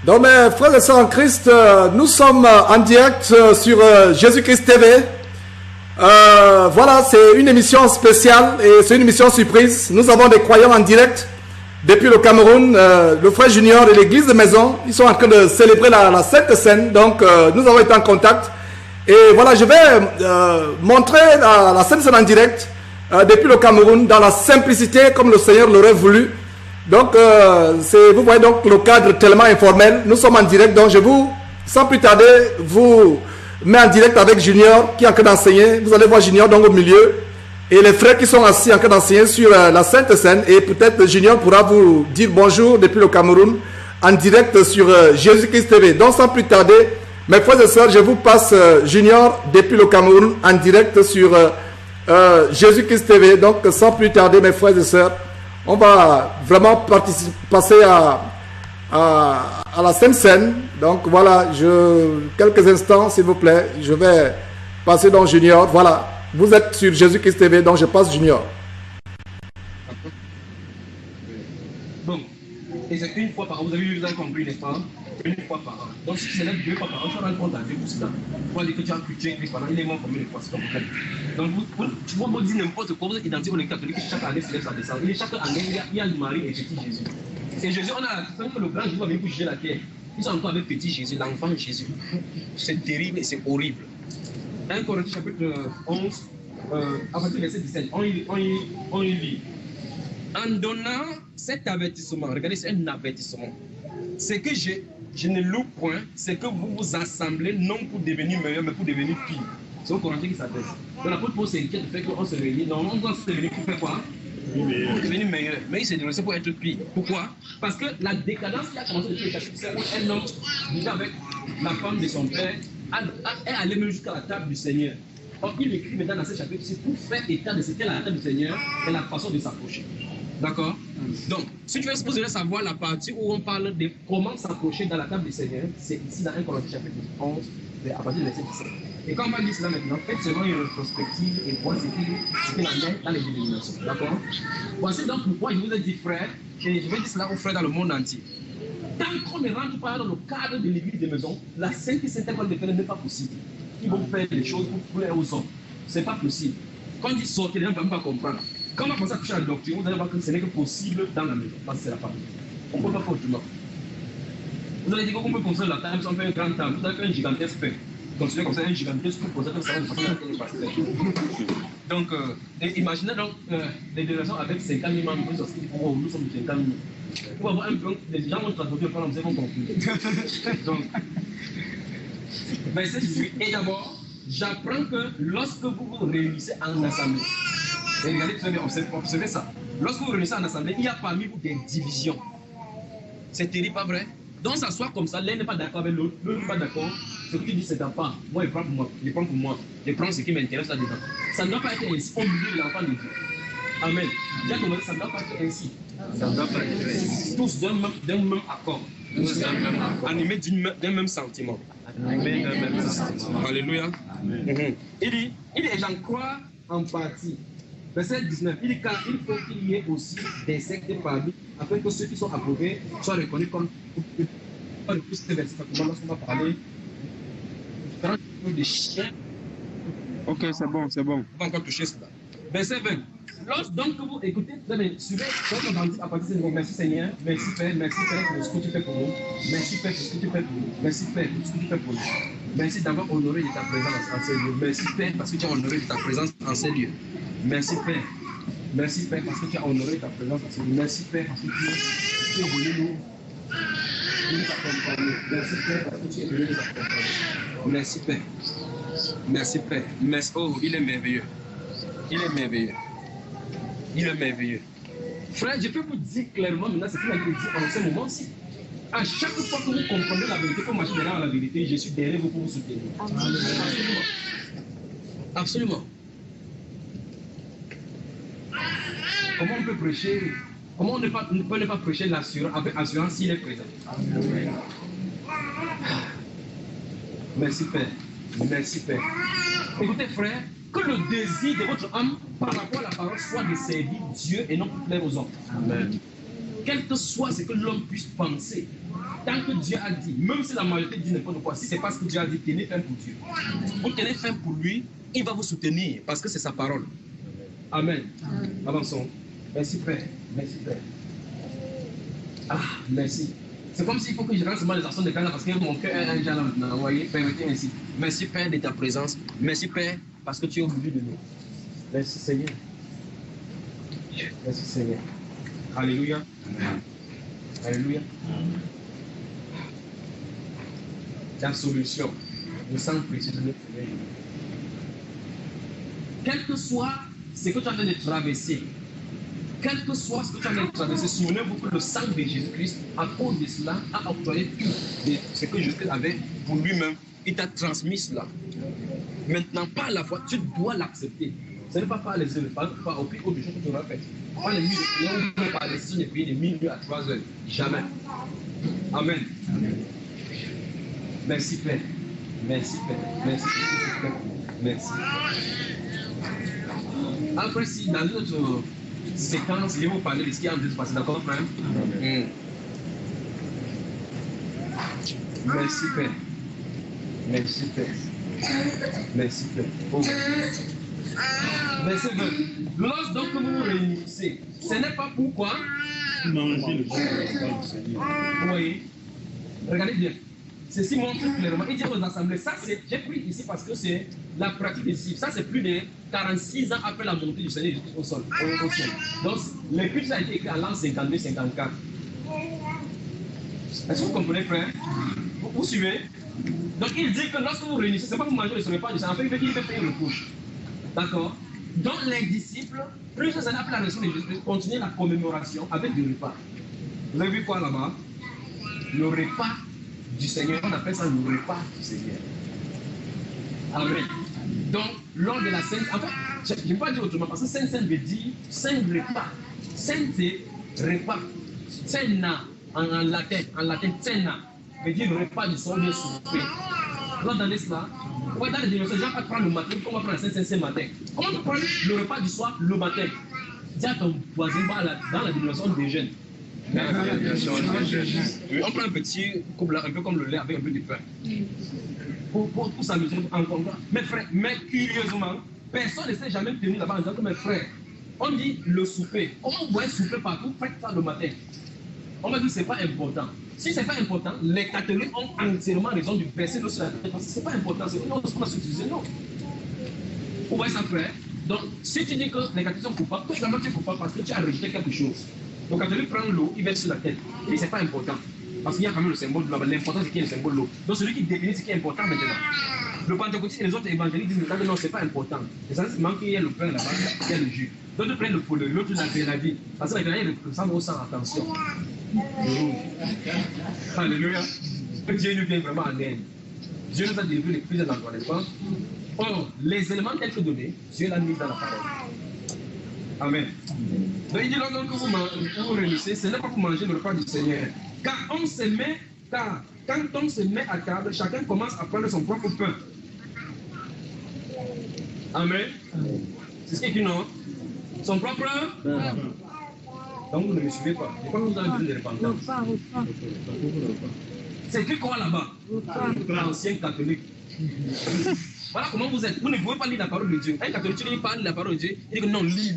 Donc mes frères et sœurs en Christ, nous sommes en direct sur Jésus-Christ TV. Voilà, c'est une émission spéciale et c'est une émission surprise. Nous avons des croyants en direct depuis le Cameroun. Le frère Junior et l'église de Maison, ils sont en train de célébrer la Sainte Seine. Donc nous avons été en contact. Et voilà, je vais montrer la Sainte Seine en direct depuis le Cameroun dans la simplicité comme le Seigneur l'aurait voulu. Donc, vous voyez donc le cadre tellement informel. Nous sommes en direct, donc je vous, sans plus tarder, vous mets en direct avec Junior qui est en train d'enseigner. Vous allez voir Junior donc au milieu et les frères qui sont assis en train d'enseigner sur la Sainte Seine. Et peut-être Junior pourra vous dire bonjour depuis le Cameroun en direct sur Jésus-Christ TV. Donc, sans plus tarder, mes frères et sœurs, je vous passe Junior depuis le Cameroun en direct sur Jésus-Christ TV. Donc, sans plus tarder, mes frères et sœurs, on va vraiment passer à la Sainte Seine. Donc voilà, quelques instants s'il vous plaît, je vais passer dans Junior. Voilà, vous êtes sur Jésus-Christ TV, donc je passe Junior. Bon, et c'est une fois par an, vous avez compris, n'est-ce pas? Une fois par an. Donc si tu célèbres 2 fois par an, tu vas rendre compte à Dieu pour cela. Pour dire que tu as cultivé Christ pendant, il est mort combien de fois, c'est ton problème. Donc tu vois, moi dire n'importe quoi, vous êtes identique, on est catholique, chaque année célèbre sa descente. Et chaque année, il y a le mari et petit Jésus. Et Jésus, on a la question que le grand Jésus va venir pour juger la terre. Ils sont encore avec petit Jésus, l'enfant Jésus. C'est terrible et c'est horrible. 1 Corinthiens chapitre 11, à partir du verset 17, on y lit. En donnant cet avertissement, regardez, c'est un avertissement. C'est que je ne loue point, c'est que vous vous assemblez non pour devenir meilleur, mais pour devenir pire. C'est au Corinthiens qui s'adresse. Donc l'apôtre Paul s'inquiète du fait qu'on se réunit. Non, on doit se réunir pour faire quoi? Pour devenir meilleur. Mais il s'est dénoncé pour être pire. Pourquoi? Parce que la décadence qui a commencé depuis le chapitre, c'est où un homme vivait avec la femme de son père, est allé même jusqu'à la table du Seigneur. Or, il écrit maintenant dans ce chapitre, c'est pour faire état de ce qu'est la table du Seigneur et la façon de s'approcher. D'accord? Donc, si tu veux supposer savoir la partie où on parle de comment s'approcher dans la table du Seigneur, c'est ici dans 1 Corinthiens chapitre 11, à partir du verset 17. Et quand on va dire cela maintenant, faites seulement une rétrospective et voir ce qu'il en est dans les dénominations. D'accord? Voici donc pourquoi je vous ai dit frère, et je vais dire cela aux frères dans le monde entier. Tant qu'on ne rentre pas dans le cadre de l'église de maison, la sainte école de faire n'est pas possible. Ils vont faire des choses pour plaire aux hommes. Ce n'est pas possible. Quand ils sortent, les gens ne vont pas comprendre. Quand on va commencer à toucher à la doctrine, vous allez voir que ce n'est que possible dans la maison, parce que c'est la famille. On ne peut pas faire autrement. Vous allez dire qu'on peut construire la table, on fait un grand temple, vous allez faire un gigantesque pain. Construire comme ça un gigantesque truc, comme ça, ça va de façon à laquelle il passe. Donc, imaginez donc des délégations avec 50 000 membres, nous sommes 50 000. Pour avoir un peu, les gens vont transporter le plan, nous avons compris. Donc, verset 18. Et d'abord, j'apprends que lorsque vous vous réunissez en assemblée, et regardez très bien, observez ça. Lorsque vous réunissez en assemblée, il y a parmi vous des divisions. C'est terrible, pas vrai? Donc, ça soit comme ça, l'un n'est pas d'accord avec l'autre, l'autre n'est pas d'accord. Ce que tu dis, c'est ta part. Moi, je prends pour moi. Je prends pour moi. Je prends ce qui m'intéresse là-dedans. Ça ne doit pas être ainsi au milieu de l'enfant de Dieu. Amen. Bien que ça ne doit pas être ainsi. Ça ne doit pas être ainsi. Tous d'un même accord. Animés d'un même sentiment. Alléluia. Il dit, j'en crois en partie. Verset 19, il dit car il faut qu'il y ait aussi des sectes parmi, afin que ceux qui sont approuvés soient reconnus comme lorsqu'on va parler des chiens. Ok, c'est bon, c'est bon. On va encore toucher cela. Verset 20. Lorsque donc vous écoutez, suivez, on va dire à partir de ce moment, merci Seigneur, merci Père pour ce que tu fais pour nous. Merci Père pour ce que tu fais pour nous. Merci Père pour ce que tu fais pour nous. Merci d'avoir honoré de ta présence en ces lieux. Merci Père parce que tu as honoré de ta présence en ces lieux. Merci Père. Merci Père parce que tu as honoré ta présence en ces lieux. Merci Père parce que tu es venu nous accompagner. Merci Père parce que tu es venu nous accompagner. Merci Père. Merci Père. Merci. Oh, il est merveilleux. Il est merveilleux. Il est merveilleux. Frère, je peux vous dire clairement maintenant ce qu'il a dit en ce moment-ci. À chaque fois que vous comprenez la vérité, pour marcher derrière la vérité, je suis derrière vous pour vous soutenir. Absolument. Absolument. Comment on peut prêcher? Comment on ne peut pas prêcher l'assurance avec assurance s'il est présent? Merci Père. Merci Père. Écoutez frère, que le désir de votre âme par rapport à la parole soit de servir Dieu et non pour plaire aux hommes. Amen. quel que soit ce que l'homme puisse penser, tant que Dieu a dit, même si la majorité dit n'importe quoi, si ce n'est pas ce que Dieu a dit, tenez ferme pour Dieu. Vous tenez ferme pour lui, il va vous soutenir parce que c'est sa parole. Amen. Avançons. Merci Père. Merci Père. Ah, merci. C'est comme s'il faut que je rende seulement les actions de Canada parce que mon cœur est un déjà là maintenant. Vous voyez, permettez ainsi. Merci Père de ta présence. Merci Père parce que tu es au milieu de nous. Merci Seigneur. Merci Seigneur. Alléluia. Alléluia. La solution. Le sang précieux de notre Seigneur. Quel que soit ce que tu as de traverser, quel que soit ce que tu as de traverser, souvenez-vous que le sang de Jésus-Christ, à cause de cela, a octroyé tout ce que Jésus-Christ avait pour lui-même. Il t'a transmis cela. Maintenant, par la foi, tu dois l'accepter. Ce n'est pas par les œuvres, pas au plus haut des choses que tu auras faites. Pas les nuits de prière ou par les décisions de prier de minuit à 3 heures. Jamais. Amen. Merci Père. Merci Père. Merci Père. Merci. Après, si dans une autre séquence, je vais vous parler de ce qui est en train de se passer. D'accord, frère? Merci Père. Merci Père. Merci Père. Oh. Verset 20. Lorsque donc vous vous réunissez, ce n'est pas pourquoi manger le pain du Seigneur. Vous voyez? Regardez bien. Ceci montre clairement. Il dit aux assemblées, ça c'est, j'ai pris ici parce que c'est la pratique des disciples. Ça c'est plus de 46 ans après la montée du Seigneur Jésus au sol. Donc l'épître a été écrit en l'an 52-54. Est-ce que vous comprenez, frère? Vous suivez? Donc il dit que lorsque vous réunissez, ce n'est pas vous manger le repas du Seigneur. En fait, il fait payer le couche. D'accord? Donc les disciples, plusieurs années après la résurrection de Jésus, continuaient la commémoration avec des repas. Vous avez vu quoi là-bas? Le repas du Seigneur, on appelle ça le repas du Seigneur. Amen. Donc, lors de la Sainte, en fait, je ne vais pas dire autrement, parce que Sainte veut dire Saint repas. Sainte c'est repas. Cena en latin, cena veut dire repas du soir de souper. Vous entendez cela? Ouais, dans les dénominations, les gens vont prendre le matin, on va prendre la Sainte matin. Comment tu prends le repas du soir le matin? Dis à ton voisin, dans la dénomination des jeunes. On prend un petit couple là, un peu comme le lait avec un peu de pain. Pour s'amuser en comptant. Mes frères, mais curieusement, personne ne s'est jamais tenu là-bas en disant que mes frères, on dit le souper. Comment vous voyez souper partout, faites ça le matin. On va dire que ce n'est pas important. Si ce n'est pas important, les catholiques ont entièrement raison de verser l'eau sur la tête. Parce que ce n'est pas important, c'est non, ce qu'on a utilisé, non. Vous voyez ça, frère? Donc, si tu dis que les catholiques sont coupables, toi également tu es coupable parce que tu as rejeté quelque chose. Donc, quand tu prends l'eau, il verse sur la tête. Il dit c'est pas important. Parce qu'il y a quand même le symbole de l'eau. L'important, c'est qu'il y ait le symbole de l'eau. Donc, celui qui définit ce qui est important maintenant. Le pentecôtiste et les autres évangélistes disent que non, c'est pas important. C'est ça, c'est qu'il y ait le pain là-bas, qu'il y ait le jus. D'autres prennent le poulet, l'autre la vie. Parce que la vie ressemble au sang, attention. Alléluia. Dieu nous vient vraiment en aide. Dieu nous a délivré les plusieurs endroits, n'est-ce pas? Or, les éléments tels que donnés, Dieu l'a mis dans la parole. Amen. Donc il dit donc que vous réunissez, ce n'est pas pour manger le repas du Seigneur. Car quand on se met à table, chacun commence à prendre son propre pain. Amen. C'est ce qui est dit non? Son propre pain. Donc vous ne me suivez pas. Je crois que vous avez besoin de repentance. C'est écrit quoi là-bas? L'ancien catholique. Voilà comment vous êtes. Vous ne pouvez pas lire la parole de Dieu. Un catholique, il parle de la parole de Dieu, il dit que non, lis.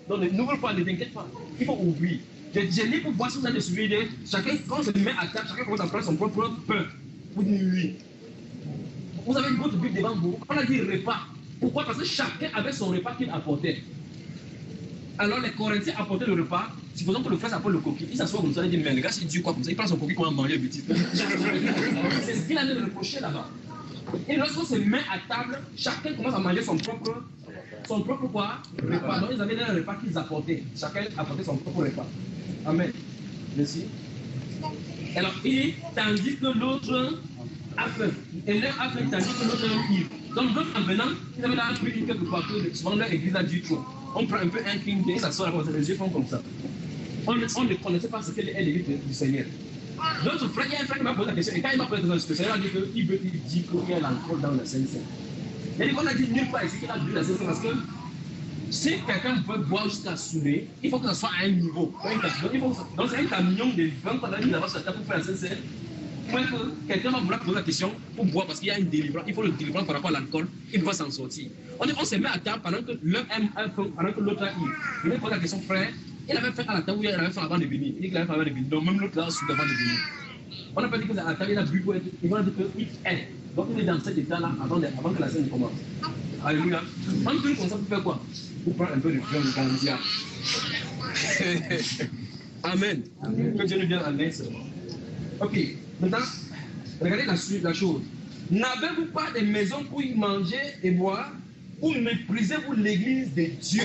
Non, n'ouvre pas, ne t'inquiète pas. Il faut ouvrir. J'ai lu pour voir si vous allez suivre. Chacun, quand on se met à table, chacun commence à prendre son propre pain. Vous dites oui. Vous avez votre Bible devant vous. On a dit repas. Pourquoi? Parce que chacun avait son repas qu'il apportait. Alors les Corinthiens apportaient le repas. Supposons que le frère s'appelle le coquille. Il s'assoit comme ça, il dit mais le gars, c'est Dieu quoi comme ça. Il prend son coquille, comment manger petit. C'est ce qu'il a de reprocher là-bas. Et lorsqu'on se met à table, chacun commence à manger son propre quoi? Repas. Donc ils avaient un repas qu'ils apportaient. Chacun apportait son propre repas. Amen. Merci. Alors il dit, tandis que l'autre a faim. Et l'un a faim, tandis que l'autre est ivre. Donc d'autres en venant, ils avaient là pris quelque part que souvent leur église a du trop. On prend un peu un king, et ça sort comme ça, les yeux font comme ça. On ne connaissait pas ce qu'est l'église du Seigneur. L'autre frère, il y a un frère qui m'a posé la question, et quand il m'a posé la question, le Seigneur a dit qu'il dit qu'il y a l'alcool dans la Sainte-Seine. Il a dit qu'on a dit nulle part ici qu'il a bu la Sainte-Seine parce que Si quelqu'un veut boire jusqu'à saouler, il faut que ça soit à un niveau. Donc c'est un camion de vin qu'on a mis là-bas sur la table pour faire la scène. Quelqu'un va vouloir poser la question pour boire parce qu'il y a une délivrance, il faut le délivrance par rapport à l'alcool, il doit s'en sortir. On se met à table pendant que l'un aime un peu, pendant que l'autre il pose la question, frère, il avait fait à la table où il avait fait avant de venir. Il dit qu'il avait fait avant de venir. Donc même l'autre là, sous avant de venir. On n'a pas dit que à la table, il a bu pour être, il va dire qu'il est. Donc il est dans cet état-là avant que la scène commence. Alléluia. On peut comme ça pour faire quoi? Pour prendre un peu de viande de Gandia. Amen. Que Dieu nous vienne en aide. Ok. Maintenant, regardez la chose. N'avez-vous pas des maisons pour y manger et boire? Ou méprisez-vous l'église de Dieu?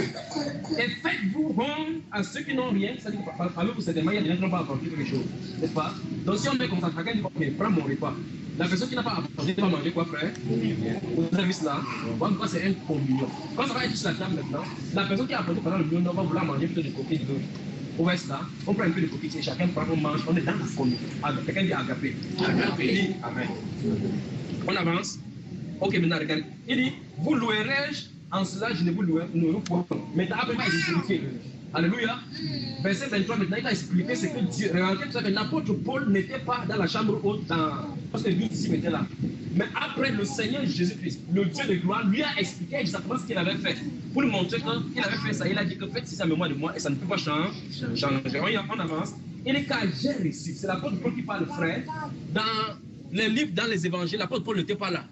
Et faites-vous honte à ceux qui n'ont rien? C'est-à-dire que parmi vous, certainement, il y a des gens qui n'ont pas apporté quelque chose. N'est-ce pas? Donc si on met comme ça, quelqu'un dit, ok, prends mon repas. La personne qui n'a pas apporté va manger quoi, frère? Vous avez vu cela? Pourquoi c'est un communion? Quand ça va être sur la table maintenant, la personne qui a apporté pendant le communion va vouloir manger plutôt de coquilles de l'eau. Vous voyez cela? On prend un peu de coquilles, chacun prend, on mange, on est dans la communion. Quelqu'un dit agapé. Agapé. Amen. On avance. Ok, maintenant regardez. Il dit, vous louerai-je, en cela je ne vous louerai point. Maintenant, après, il va expliquer. Alléluia. Verset 23, maintenant, il va expliquer ce que Dieu. Regardez que l'apôtre Paul n'était pas dans la chambre haute, parce que lui ici était là. Mais après, le Seigneur Jésus-Christ, le Dieu de gloire, lui a expliqué exactement ce qu'il avait fait. Pour lui montrer qu'il avait fait ça, il a dit que faites si ça mémoire de moi et ça ne peut pas changer. On avance. Il est car j'ai reçu. C'est l'apôtre Paul qui parle, frère. Dans les livres, dans les évangiles, l'apôtre Paul n'était pas là.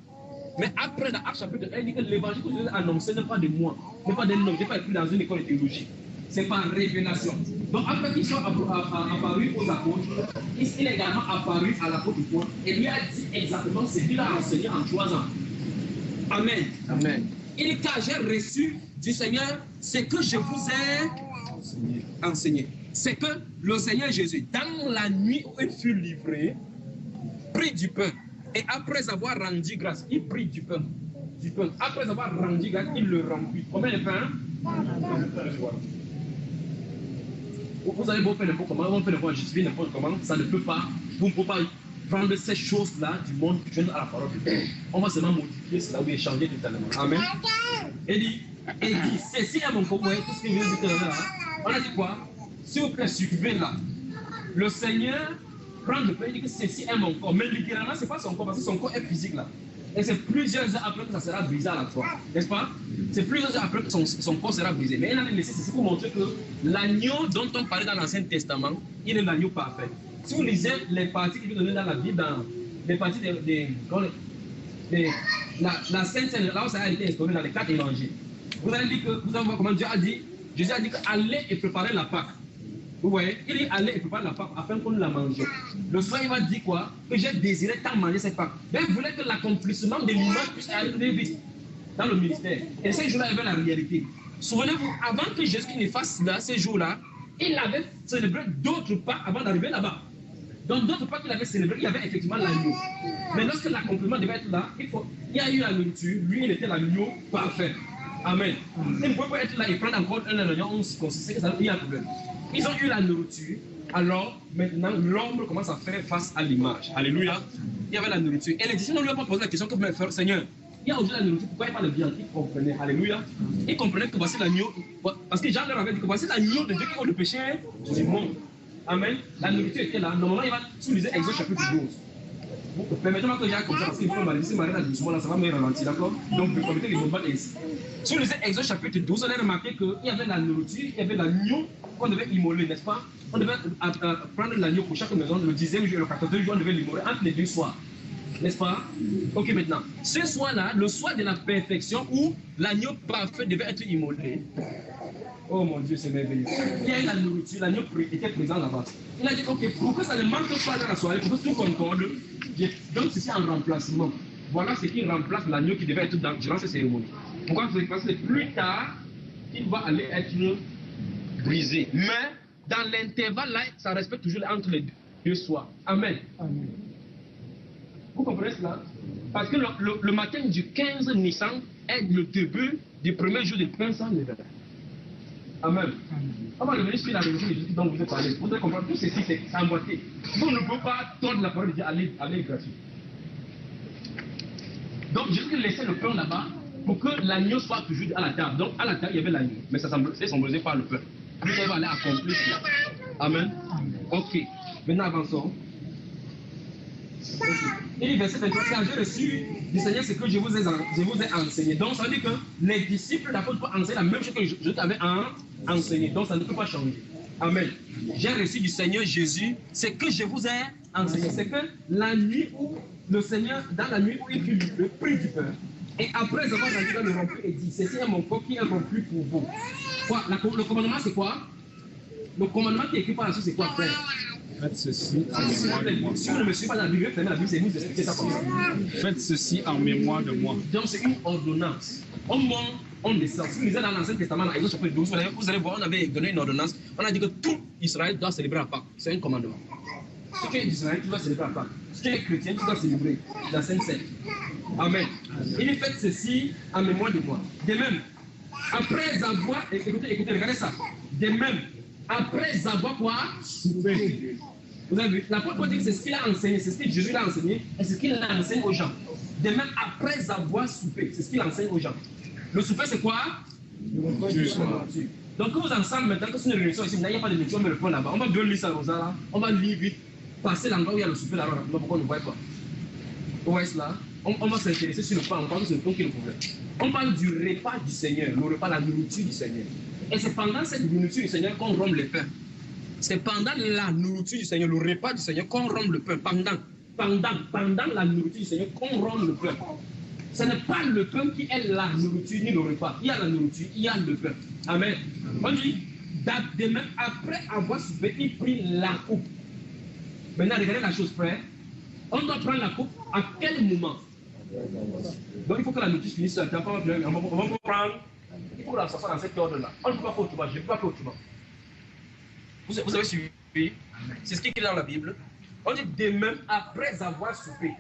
Mais après, dans Actes chapitre 1, il dit que l'évangile que je vous ai annoncé n'est pas de moi, n'est pas d'un homme, n'est pas écrit dans une école de théologie. C'est par révélation. Donc après qu'ils soient apparus aux apôtres, il est également apparu à l'apôtre Paul et lui a dit exactement ce qu'il a enseigné en 3 ans. Amen. Amen. Il dit car j'ai reçu du Seigneur ce que je vous ai enseigné. C'est que le Seigneur Jésus, dans la nuit où il fut livré, prit du pain. Et après avoir rendu grâce, il prit du pain. Après avoir rendu grâce, il le remplit. Combien de pain? Vous allez beau faire n'importe comment, on fait n'importe justifier n'importe comment, ça ne peut pas, vous ne pouvez pas prendre ces choses-là du monde joindre à la parole de Dieu. On va seulement modifier cela ou échanger totalement. Amen. Et dit, ceci est mon corps, tout ce que je viens de dire là. On a dit quoi? S'il vous plaît, suivez là. Le Seigneur prend le pain, il dit que ceci est mon corps. Mais littéralement, ce n'est pas son corps, parce que son corps est physique là. Et c'est plusieurs heures après que ça sera brisé à la croix. N'est-ce pas? C'est plusieurs heures après que son corps sera brisé. Mais il a laissé ceci pour montrer que l'agneau dont on parlait dans l'Ancien Testament, il est l'agneau parfait. Si vous lisez les parties qu'il veut donner dans la Bible, dans les parties la Sainte Seine, là où ça a été instauré dans les 4 évangiles, vous allez dire que, vous allez voir comment Dieu a dit, Jésus a dit qu'allez et préparez la Pâque. Vous voyez, il dit allez et préparez la Pâque afin qu'on la mange. Le soir, il va dire quoi? Que j'ai désiré tant manger cette Pâque. Mais il voulait que l'accomplissement de l'image puisse arriver vite dans le ministère. Et ces jours-là, il y avait la réalité. Souvenez-vous, avant que Jésus ne fasse là, ces jours-là, il avait célébré d'autres Pâques avant d'arriver là-bas. Donc d'autres Pâques qu'il avait célébré, il y avait effectivement l'agneau. Mais lorsque l'accomplissement devait être là, il y a eu la nourriture, lui, il était l'agneau parfait. Amen. Il ne pouvait pas être là et prendre encore un agneau, on se consiste, il y a un problème. Ils ont eu la nourriture, alors maintenant l'ombre commence à faire face à l'image. Alléluia. Il y avait la nourriture. Et les disciples ne lui ont pas posé la question que vous faire, Seigneur, il y a aujourd'hui la nourriture, pourquoi il n'y a pas de viande? Ils comprenaient. Alléluia. Ils comprenaient que voici l'agneau. Parce que Jean leur avait dit que voici l'agneau de Dieu qui ôte le péché du monde. Amen. La nourriture était là. Normalement, il va souligner Exode chapitre 12. Permettez-moi que j'aille comme ça, parce qu'il faut me laisser m'arrêter là doucement, là, ça va me ralentir, d'accord? Donc, vous permettez que je me batte ici. Si vous lisez Exode chapitre 12, on a remarqué qu'il y avait la nourriture, il y avait l'agneau qu'on devait immoler, n'est-ce pas? On devait prendre l'agneau pour chaque maison, le 10e jour et le 14e jour, on devait l'immoler entre les 2 soirs. N'est-ce pas? Ok, maintenant. Ce soir-là, le soir de la perfection où l'agneau parfait devait être immolé. Oh mon Dieu, c'est merveilleux. Il y a eu la nourriture, l'agneau était présent là-bas. Il a dit, ok, pour que ça ne manque pas dans la soirée, pour que tout concorde, donc ceci en remplacement. Voilà ce qui remplace l'agneau qui devait être durant ces cérémonies. Pourquoi? Parce que plus tard, il va aller être brisé. Mais dans l'intervalle là, ça respecte toujours entre les 2 soirs. Amen. Amen. Vous comprenez cela? Parce que le matin du 15 Nissan est le début du premier jour de pain sans levain. Amen. On va revenir sur la religion de Jésus dont vous avez parlé. Vous devez comprendre, tout ceci c'est emboîté. Vous ne pouvez pas tordre la parole de Dieu, aller gratuit. Donc Jésus laissait le pain là-bas pour que l'agneau soit toujours à la table. Donc, à la table, il y avait l'agneau, mais ça symbolisé par le peuple. Lui, il va aller accomplir cela. Amen. Ok. Maintenant, avançons. Il dit, verset 23, car j'ai reçu du Seigneur ce que je vous ai enseigné. Donc, ça veut dire que les disciples d'apôtre peuvent enseigner la même chose que je t'avais enseigné. Donc, ça ne peut pas changer. Amen. J'ai reçu du Seigneur Jésus ce que je vous ai enseigné. C'est que la nuit où le Seigneur, dans la nuit où il prit le prix du pain, et après avoir rendu dans le rempli, il dit, ceci est mon corps qui est rompu pour vous. Quoi, le commandement, c'est quoi? Le commandement qui est écrit par la suite, c'est quoi, frère? Faites ceci en mémoire de moi. Si vous ne me suivez pas dans la Bible, fermez la Bible, c'est vous expliquer ça comme ça. Faites ceci en mémoire de moi. Donc, c'est une ordonnance. On monte, on descend. Si vous lisez dans l'Ancien Testament, dans Exode chapitre 12, vous allez voir, on avait donné une ordonnance. On a dit que tout Israël doit célébrer la Pâque. C'est un commandement. Si tu es d'Israël, tu dois célébrer la Pâque. Si tu es chrétien, tu dois célébrer la Sainte Seine. Amen. Il dit, faites ceci en mémoire de moi. De même, après avoir, écoutez, regardez ça. De même, après avoir quoi? Soupé. Vous avez vu, l'apôtre Paul dit que c'est ce qu'il a enseigné, c'est ce que Jésus a enseigné, et c'est ce qu'il enseigne aux gens. De même, après avoir soupé, c'est ce qu'il enseigne aux gens. Le souper, c'est quoi? Donc, vous ensemble, maintenant que c'est une réunion ici, il n'y a pas de lecture, on met le point là-bas. On va bien lire ça, là. On va lire vite, passer l'endroit où il y a le souper là-bas, pourquoi on ne voit pas? Où est-ce là? On va s'intéresser sur le point, on parle sur le point qui est le problème. On parle du repas du Seigneur, le repas, la nourriture du Seigneur. Et c'est pendant cette nourriture du Seigneur qu'on rompt le pain. C'est pendant la nourriture du Seigneur, le repas du Seigneur, qu'on rompt le pain. Pendant la nourriture du Seigneur, qu'on rompt le pain. Ce n'est pas le pain qui est la nourriture ni le repas. Il y a la nourriture, il y a le pain. Amen. On dit, demain, après avoir soupé, il prit la coupe. Maintenant, regardez la chose, frère. On doit prendre la coupe à quel moment? Donc, il faut que la nourriture finisse sur la table. On va prendre. Il faut la s'asseoir dans cet ordre-là. On ne peut pas faire autrement. Je ne peux pas faire autrement. Vous avez suivi? C'est ce qui est dans la Bible. On dit de même après avoir soupé.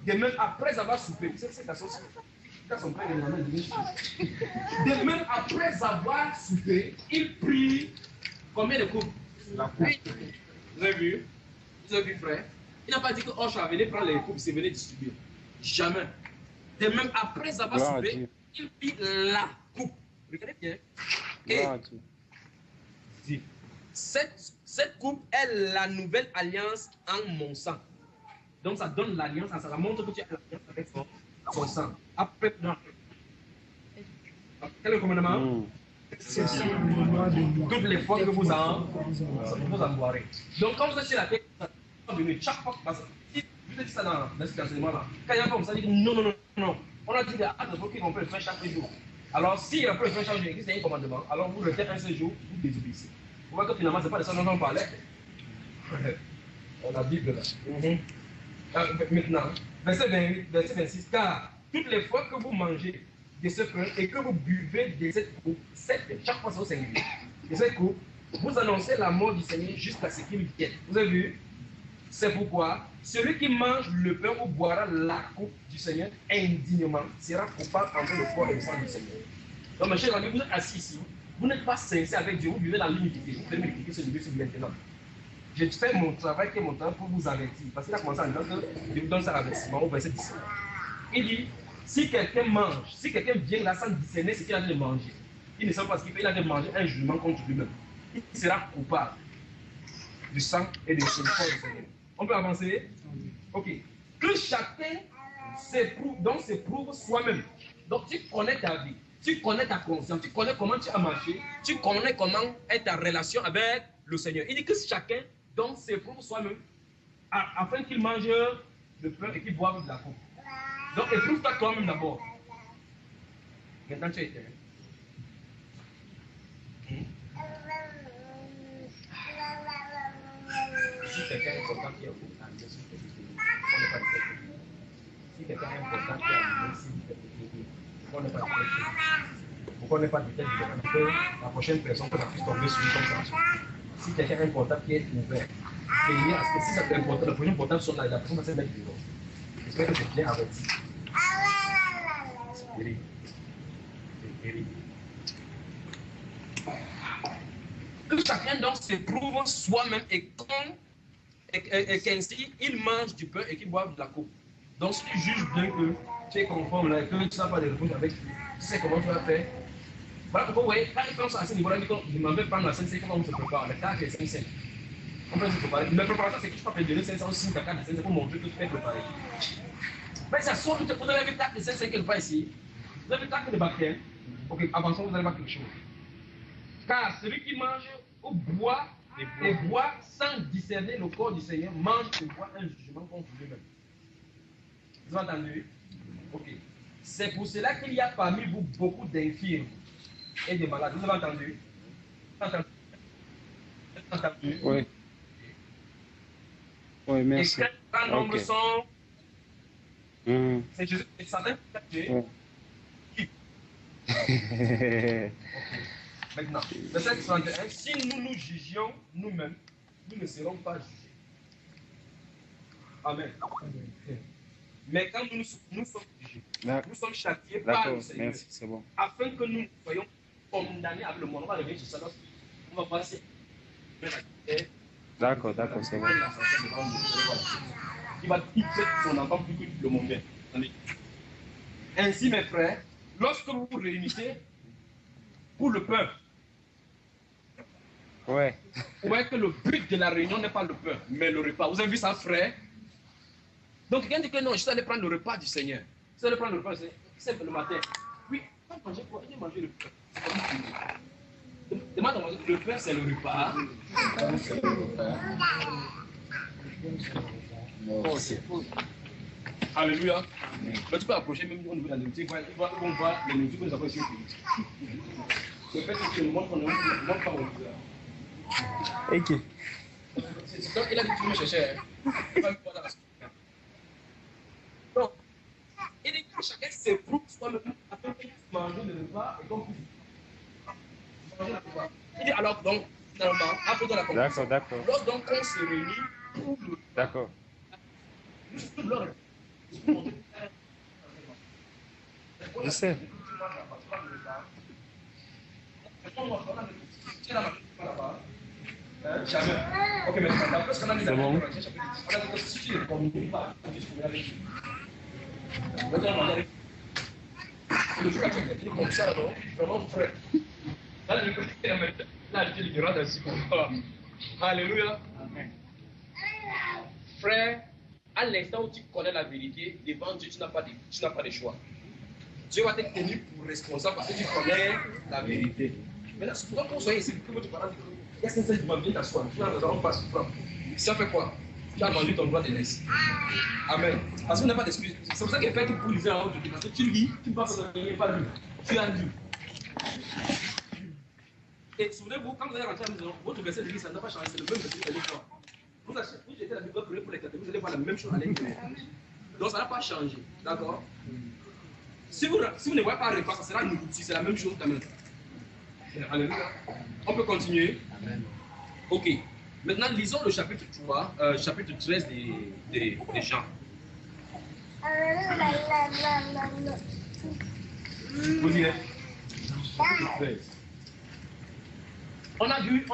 De même après avoir soupé. C'est ta sauce. De même après avoir soupé, il prit combien de coupes? La coupe. Vous avez vu? Vous avez vu, frère? Il n'a pas dit que oh, je venais prendre les coupes, c'est venu distribuer. Jamais. De même après avoir soupé, il prit la coupe. Regardez bien. Et cette coupe est la nouvelle alliance en mon sang. Donc ça donne l'alliance, ça montre que tu as l'alliance avec son sang. Après, non. Quel est le commandement? Toutes les fois que vous en boirez. Donc quand vous êtes sur la terre, chaque fois que vous êtes ça dans cet enseignement-là, quand il y a comme ça, dit non. On a dit qu'on peut le faire chaque jour. Alors si on peut le faire chaque jour, c'est un commandement, alors vous le faites un seul jour, vous désobéissez. Vous voyez que finalement, ce n'est pas de ça dont on parlait. La Bible là. Maintenant, verset 26, car toutes les fois que vous mangez de ce pain et que vous buvez de cette coupe, chaque fois c'est au singulier, de cette coupe, vous annoncez la mort du Seigneur jusqu'à ce qu'il vienne. Vous avez vu? C'est pourquoi celui qui mange le pain ou boira la coupe du Seigneur indignement sera coupable entre le corps et le sang du Seigneur. Donc, mes chers amis, vous êtes assis ici. Vous n'êtes pas sincère avec Dieu, vous vivez dans l'iniquité. Vous devez m'expliquer ce niveau sur maintenant. Je fais mon travail qui est mon travail pour vous avertir. Parce qu'il a commencé en disant que je vous donne ça l'avertissement au verset 17. Il dit, si quelqu'un mange, si quelqu'un vient là sans discerner ce qu'il a de manger, il ne sait pas ce qu'il fait, il a de manger un jugement contre lui-même. Il sera coupable du sang et du corps du Seigneur. On peut avancer? Ok. Que chacun s'éprouve soi-même. Donc tu connais ta vie. Tu connais ta conscience, tu connais comment tu as marché, tu connais comment est ta relation avec le Seigneur. Il dit que chacun donc s'éprouve soi-même afin qu'il mange le pain et qu'il boive de la coupe. Donc éprouve-toi toi-même d'abord. Maintenant tu es éternel. Si quelqu'un est content qui est au bout, on n'est pas de tête. Si quelqu'un est important qui est à on n'est pas de tête. Pourquoi on n'est pas de tête? La prochaine personne que ça puisse tomber sur lui comme ça. Si quelqu'un est important qui est ouvert, veillez à ce que si ça est important, la prochaine importante sur la personne va se mettre devant. J'espère que c'est bien averti. C'est terrible. C'est terrible. Que chacun donc s'éprouve soi-même et qu'ainsi il mange du pain et qu'il boive de la coupe. Donc si tu juges bien que tu es conforme là, que tu n'as pas de réponse avec lui, tu sais comment tu vas faire. Voilà pourquoi, vous voyez, quand il pense à ce niveau-là, il m'en veut prendre la scène, c'est comment on se prépare, la carte est 500. On peut se préparer. Mais préparation, c'est que tu peux te donner 500 aussi, ta carte de 500 pour montrer que tu es préparé. Mais ça sort, vous avez une carte de 500 quelque part ici. Vous avez une carte de baptême. Ok, avançons, vous allez voir quelque chose. Car celui qui mange ou boit et boit sans discerner le corps du Seigneur mange et boit un jugement contre lui-même. Vous avez entendu? Ok. C'est pour cela qu'il y a parmi vous beaucoup d'infirmes et de malades. Vous avez entendu? Entendu? Oui. Oui, merci. Et quand un nombre sont. C'est Jésus et Satan qui a tué. Maintenant, verset 31, si nous nous jugions nous-mêmes, nous ne serons pas jugés. Amen. Mais quand nous sommes jugés, nous sommes châtiés par le Seigneur. Merci, c'est bon. Afin que nous soyons condamnés avec le monde. On va revenir sur ça. On va passer. D'accord, c'est bon. Il va quitter son enfant plus que le monde. Ainsi, mes frères, lorsque vous vous réunissez pour le peuple, Ouais. vous voyez que le but de la réunion n'est pas le peuple, mais le repas. Vous avez vu ça, frère? Donc, quelqu'un dit que non, je suis allé prendre le repas du Seigneur. Je suis allé prendre le repas du Seigneur. C'est le matin. Oui, quand manger quoi? J'ai mangé le pain. Demande à manger. Le pain, c'est le repas. Oh, c'est faux. Alléluia. Mais tu peux approcher même au niveau de la nourriture. On voit les nourritures que nous avons ici au pays. Le fait que le monde qu'on a, le monde pas au visage. Ok. Donc, il a dit que tu me cherchais. Il va me voir dans la suite. Donc, il dit que chacun s'éprouve soi-même afin de manger le repas et donc manger le repas. Il dit alors, donc, finalement, après dans la conclusion. D'accord. Lorsque donc on se réunit pour le repas. D'accord. Je sais. Jamais. Ok, mais d'après ce qu'on a dit C'est bon. on a dit que si tu ne communiques pas, tu dis avec lui. Le jour où tu es comme ça, non? Vraiment frère. Là, tu lui diras ainsi pour toi. Alléluia. Frère, à l'instant où tu connais la vérité, devant Dieu, tu n'as pas de choix. Dieu va te tenir pour responsable parce que tu connais la vérité. Maintenant, c'est pourquoi qu'on soit ici, que votre parent dit il y a quelqu'un qui va bien t'asseoir, tu n'as pas souffrant. Ça fait quoi? Tu as vendu ton droit de naissance. Amen. Parce qu'on n'a pas d'excuse. C'est pour ça qu'il fait tout pour lisser en haut de Dieu. Parce que tu lis, tu ne penses pas lu. Tu as lu. Et souvenez-vous, quand vous allez rentrer à la maison, votre verset de vie, ça n'a pas changé. C'est le même verset de l'histoire. Vous jetez la Bible pour les catholiques, vous allez voir la même chose à l'intérieur. Donc ça n'a pas changé. D'accord? Si vous ne voyez pas le repas, ça sera nourriture, c'est la même chose quand même. Alléluia. On peut continuer. Amen. Ok. Maintenant, lisons le chapitre 3, chapitre 13 des Jean. Vous direz chapitre 13. On a vu,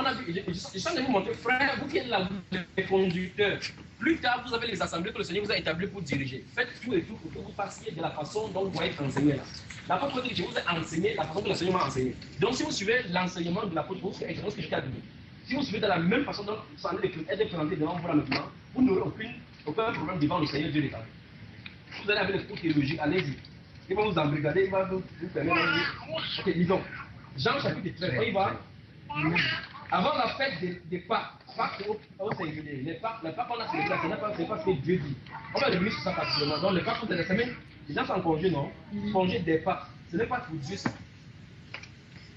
je suis en train de vous montrer, frère, vous qui êtes là, vous êtes les conducteurs. Plus tard, vous avez les assemblées que le Seigneur vous a établies pour diriger. Faites tout et tout pour que vous passiez de la façon dont vous êtes enseigné là. L'apôtre dit que je vous ai enseigné la façon dont le Seigneur m'a enseigné. Donc, si vous suivez l'enseignement de l'apôtre, vous serez exactement ce que je t'ai dit. Si vous suivez de la même façon dont vous allez être présenté devant vous là maintenant, vous n'aurez aucun problème devant le Seigneur Dieu l'État. Vous allez avec l'esprit théologique, allez-y. Il va vous embrigader, il va vous permettre de dire. Ok, disons. Jean chapitre 13, on y va. Avant la fête des Pâques, Pâques au singulier, les Pâques on a célébré, ce n'est pas ce que Dieu dit. On va revenir sur ça particulièrement. Donc les Pâques sont des semaines, les gens sont en congé, non? Congé des Pâques, ce n'est pas pour Dieu ça.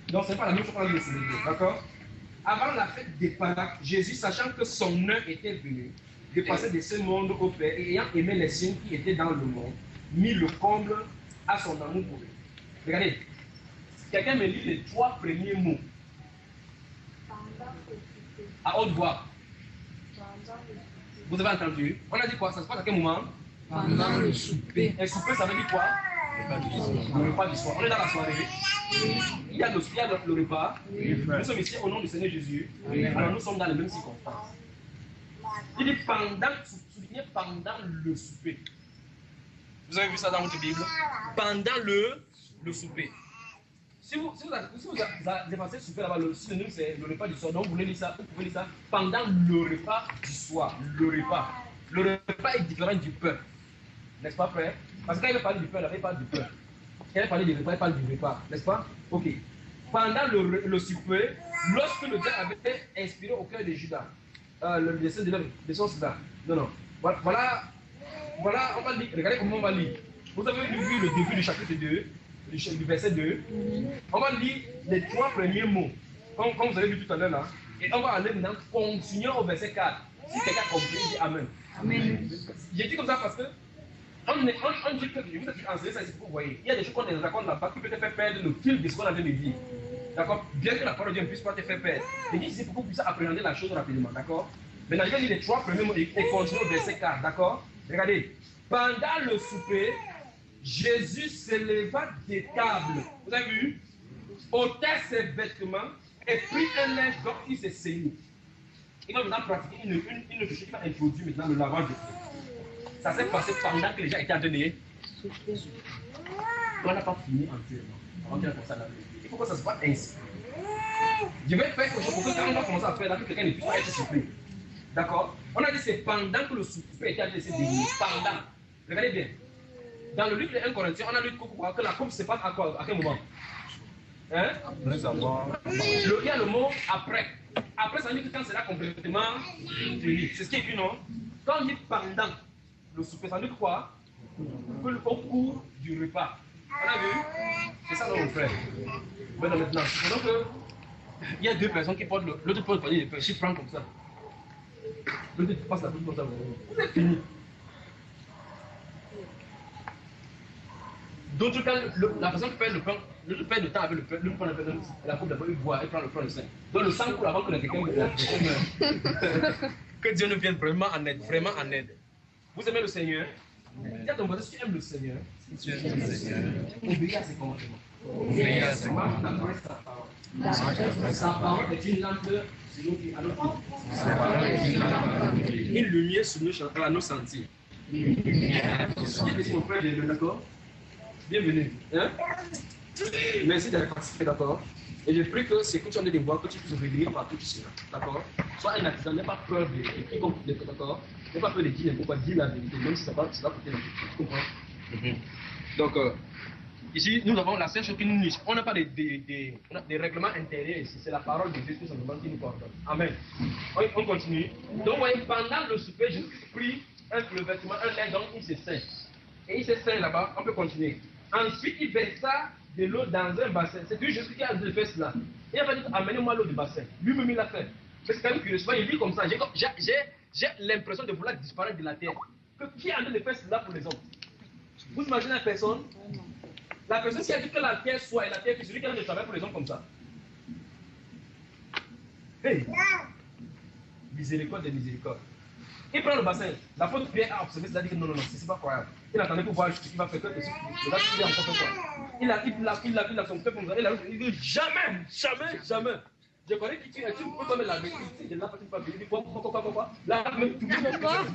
Donc ce n'est pas la même chose qu'on a célébrer, d'accord? Avant la fête des Pâques, Jésus, sachant que son heure était venue, de passer de ce monde au Père, et ayant aimé les signes qui étaient dans le monde, mit le comble à son amour pour eux. Regardez, quelqu'un me lit les 3 premiers mots. À haute voix. Vous avez entendu? On a dit quoi? Ça se passe à quel moment? Pendant le souper. Et souper, ça veut dire quoi? Le repas du soir. On est dans la soirée. Il y a le repas. Nous sommes ici au nom du Seigneur Jésus. Alors nous sommes dans les mêmes circonstances. Il dit pendant, soulignez pendant le souper. Vous avez vu ça dans votre Bible? Pendant le souper. Si vous avez passé le souper là-bas, le synonyme c'est le repas du soir. Donc vous pouvez lire ça, pendant le repas du soir. Le repas. Le repas est différent du pain. N'est-ce pas, frère? Parce que quand il va parler du pain, là, il parle du pain. Quand il parle du repas, il parle du repas. N'est-ce pas? Ok. Pendant le souper, lorsque le diable avait inspiré au cœur de Judas, le dessin de l'œuvre, là. Non. Voilà, on va lire. Regardez comment on va lire. Vous avez vu le début du chapitre 2, du verset 2. On va lire les 3 premiers mots, comme vous avez vu tout à l'heure là. Et on va aller maintenant continuer au verset 4. Si quelqu'un a compris, dit Amen. Amen. J'ai dit comme ça parce que on dit que je vous ai enseigné ça ici pour vous voyez. Il y a des choses qu'on est raconte là-bas qui peuvent te faire perdre le fil de ce qu'on a de dire. D'accord? Bien que la parole de Dieu ne puisse pas te faire perdre. Je dis ici pour que vous puissiez appréhender la chose rapidement. D'accord? Maintenant, je vais lire les 3 premiers mots et continuer au verset 4. D'accord? Regardez. Pendant le souper, Jésus s'éleva des tables. Vous avez vu? Ôta ses vêtements et prit un linge dont il s'est saigné. Il va maintenant pratiquer une chose qui va introduire maintenant le lavage de pieds. Ça s'est passé pendant que les gens étaient en train de on n'a pas fini entièrement. Avant qu'il commence à laver. Il faut que ça se passe ainsi. Je vais faire quelque chose pour que quand on va commencer à faire là, que quelqu'un ne puisse pas être surpris. D'accord? On a dit c'est pendant que le souper était laissé désigner. Pendant. Regardez bien. Dans le livre de 1 Corinthiens, on a lu que la coupe se passe à quoi? À quel moment? Hein? Après avoir. Il y a le mot après. Après, ça veut dire que quand c'est là complètement fini. C'est ce qui est écrit, non? Quand on dit pendant le souper, ça veut dire quoi? Au cours du repas. On a vu? C'est ça, mon frère. Maintenant, donc, il y a 2 personnes qui portent l'autre porte le panier de pain, je prends comme ça. L'autre passe la coupe comme ça. Vous êtes fini. D'autres cas, la personne qui fait le pain, l'autre fait le temps avec le pain, l'autre prend la coupe d'abord, il boit, il prend le pain, le sang. Donc le sang coule avant que quelqu'un meure. Que Dieu nous vienne vraiment en aide, vraiment en aide. Vous aimez le Seigneur? Dis à ton voisin, si tu aimes le Seigneur, obéis à ses commandements. Obéis à ses commandements. Sa parole est une lampe sur nos pieds, à nos pieds. Une lumière sur nos sentiers. Mon frère, d'accord? Bienvenue. Hein? Merci d'avoir participé, d'accord? Et je prie que c'est que tu en aies des voix, que tu puisses réveiller par tout cela. D'accord? Sois un artisan, n'aie pas peur de quiconque, d'accord? N'aie pas peur de dire n'importe quoi, dis la vérité, même si ça va coûter la vie. Tu comprends? Donc, ici, nous avons la seule chose qui nous niche. On n'a pas des règlements intérieurs ici. C'est la parole de Dieu qui nous porte. Amen. On continue. Donc, vous voyez, pendant le souper, Jésus prit le vêtement, un linge, donc il se saigne. Et il se saigne là-bas, on peut continuer. Ensuite, il versa de l'eau dans un bassin. C'est lui Jésus qui a fait cela. Il n'a pas dit amenez-moi l'eau du bassin. Lui-même, il l'a fait. Mais c'est quand même curieux. Souvent, il dit comme ça. J'ai l'impression de vouloir disparaître de la terre. Que qui est en train de faire cela pour les hommes? Vous imaginez la personne? La personne qui a dit que la terre soit et la terre, c'est celui qui a de travailler pour les hommes comme ça. Hey! Miséricorde de miséricorde. Il prend le bassin. La faute Pierre a observé, c'est-à-dire que non, c'est pas croyable. Il attendait pour voir ce qu'il va faire. Le gars, il est encore fait quoi? Il a son peuple comme ça. Il dit jamais. Je connais qui tu peux tomber la vérité. Il n'a pas venir. Il dit quoi? Là, même tout le monde.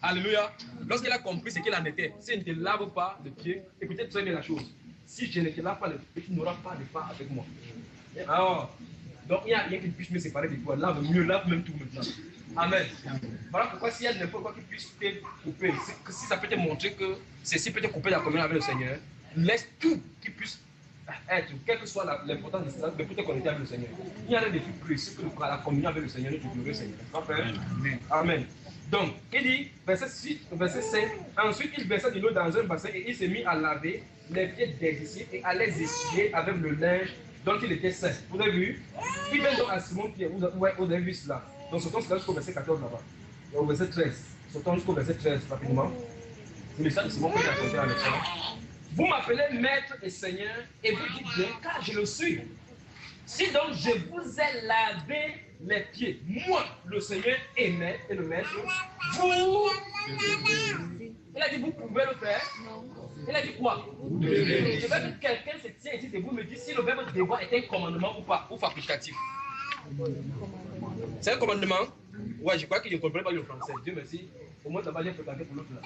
Alléluia. Lorsqu'il a compris ce qu'il en était, s'il ne te lave pas le pied, écoutez très bien la chose. Si je ne te lave pas le pied, tu n'auras pas de part avec moi. Alors, donc il n'y a rien qui puisse me séparer de toi. Lave mieux, lave même tout maintenant. Amen. Voilà pourquoi s'il y a n'importe quoi qui puisse te couper, si ça peut te montrer que ceci peut te couper la communion avec le Seigneur, laisse tout qui puisse être, quelle que soit l'importance de cela, de te connecter avec le Seigneur. Il y a rien de plus précieux que la communion avec le Seigneur, notre glorieux Seigneur. Amen. Donc, il dit, verset 5, ensuite il versa de l'eau dans un bassin et il s'est mis à laver les pieds des disciples et à les essuyer avec le linge dont il était saint. Vous avez vu? Il vient donc à Simon-Pierre, vous avez vu cela. Donc, sautons jusqu'au verset 14 là-bas. Et au verset 13. Sautons jusqu'au verset 13 rapidement. Le message de Simon Pierre a compté en excellent. Vous m'appelez maître et seigneur et vous dites bien, car je le suis. Si donc je vous ai lavé les pieds, moi, le Seigneur et le maître, vous. Il a dit, vous pouvez le faire. Il a dit quoi? Je veux que quelqu'un se tient ici et vous me dites si le verbe devoir est un commandement ou pas, ou facultatif. C'est un commandement? Ouais, je crois qu'il ne comprend pas le français. Dieu merci. Au moins, ça va bien fréquenter pour l'autre là.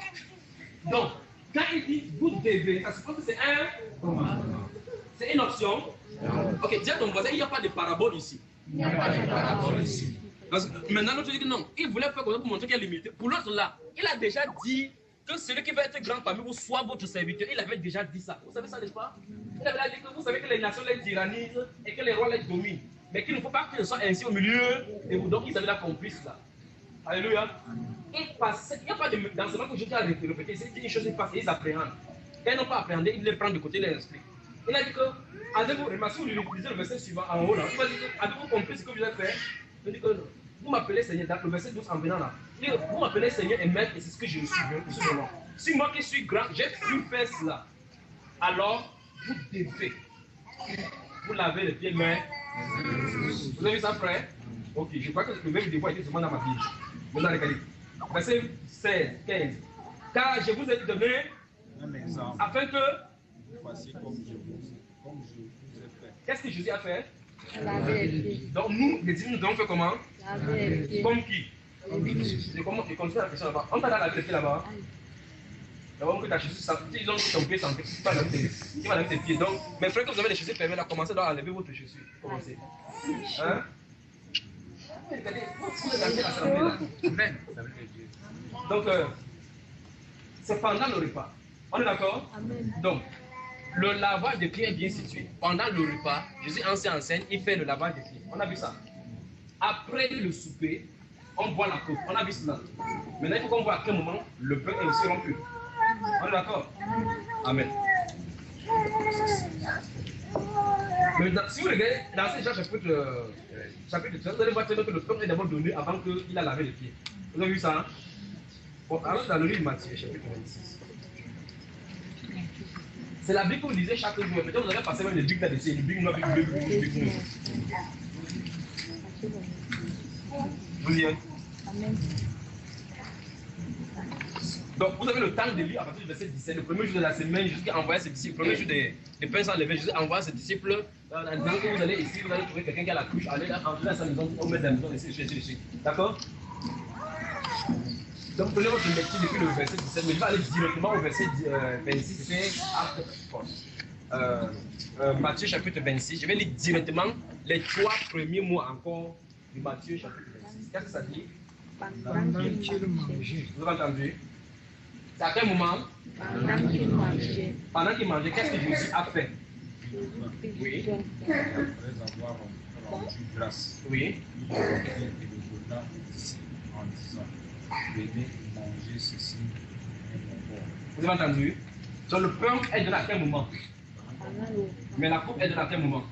Donc, quand il dit vous devez, ça suppose que c'est un commandement. C'est une option. Ok, dis à ton voisin, il n'y a pas de parabole ici. Il n'y a pas de parabole ici. Parce que maintenant, l'autre dit que non, il voulait faire comme ça pour montrer qu'il y a limité. Pour l'autre là, il a déjà dit que celui qui va être grand parmi vous soit votre serviteur. Il avait déjà dit ça. Vous savez ça, n'est-ce pas? Il avait dit que vous savez que les nations les tyrannisent et que les rois les dominent. Mais qu'il ne faut pas qu'ils soient ainsi au milieu de vous. Donc, ils avaient la complice là. Alléluia. Il n'y a pas d'enseignement que je tiens à répéter. C'est une chose qui passe et ils appréhendent. Quand ils n'ont pas appréhendé, ils les prennent de côté, ils les expliquent. Il a dit que, avez-vous remarqué, vous utilisez le verset suivant en haut là. Il va dire, avez-vous compris ce que vous avez fait? Il dit que vous m'appelez Seigneur, dans le verset 12 en venant là. Il dit, vous m'appelez Seigneur et Maître et c'est ce que je suis. Si moi qui suis grand, j'ai pu faire cela, alors vous devez vous laver les pieds, mais vous avez vu ça, frère? Ok, je crois que le verbe devoir était seulement dans ma Bible. Maintenant, regardez. Verset 16, 15. Car je vous ai donné un exemple, afin que. voici comme je vous ai fait. Qu'est-ce que Jésus a fait? Laver les pieds. Donc, nous, les disciples, nous devons faire comment? Laver les pieds. Comme qui? Je continue la question là-bas. On t'a lavé les pieds là-bas. D'abord, que ta chaussure sente, ils ont ton pied santé, tu vas laver tes pieds. Donc, mes frères, que vous avez les chaussures fermées là, commencez à enlever votre chaussure. Commencez. Hein? Regardez, vous regardez l'assemblée là. Amen. Donc, c'est pendant le repas. On est d'accord? Amen. Donc, le lavage des pieds est bien situé. Pendant le repas, Jésus enseigne, il fait le lavage des pieds. On a vu ça. Après le souper, on boit la coupe. On a vu cela. Maintenant, il faut qu'on voit à quel moment le pain est aussi rompu. On est d'accord? Amen. Maintenant, si vous regardez dans ces Jean chapitre 13, vous allez voir que le pain est d'abord donné avant qu'il a lavé les pieds. Vous avez vu ça? Bon, alors dans le livre de Matthieu, chapitre 26. C'est la Bible que vous lisez chaque jour. Peut-être vous allez passer même les Bibles là-dessus. Les Bibles noires, les Bibles noires. Vous lirez. Amen. Donc, vous avez le temps de lire à partir du verset 17, le premier jour de la semaine, Jésus a envoyé ses disciples, le premier jour des pains sans levain, Jésus a envoyé ses disciples, en disant que vous allez ici, vous allez trouver quelqu'un qui a la cruche, allez entrer dans sa maison, on met dans la maison, ici. D'accord? Donc, prenez votre lecture depuis le verset 17, mais je vais aller directement au verset 26, c'est Matthieu chapitre 26. Je vais lire directement les 3 premiers mots encore du Matthieu chapitre 26. Qu'est-ce que ça dit? Pendant qu'il mangeait. Vous avez entendu? C'est à quel moment? Pendant qu'il mangeait. Pendant qu'il mangeait, qu'est-ce que Jésus a fait? Oui. Après avoir rendu grâce, Oui. il le donna ici en disant, venez manger ceci et mon corps. Vous avez entendu? Donc le pain est donné à quel moment? Pendant le Mais la coupe est donnée à quel moment?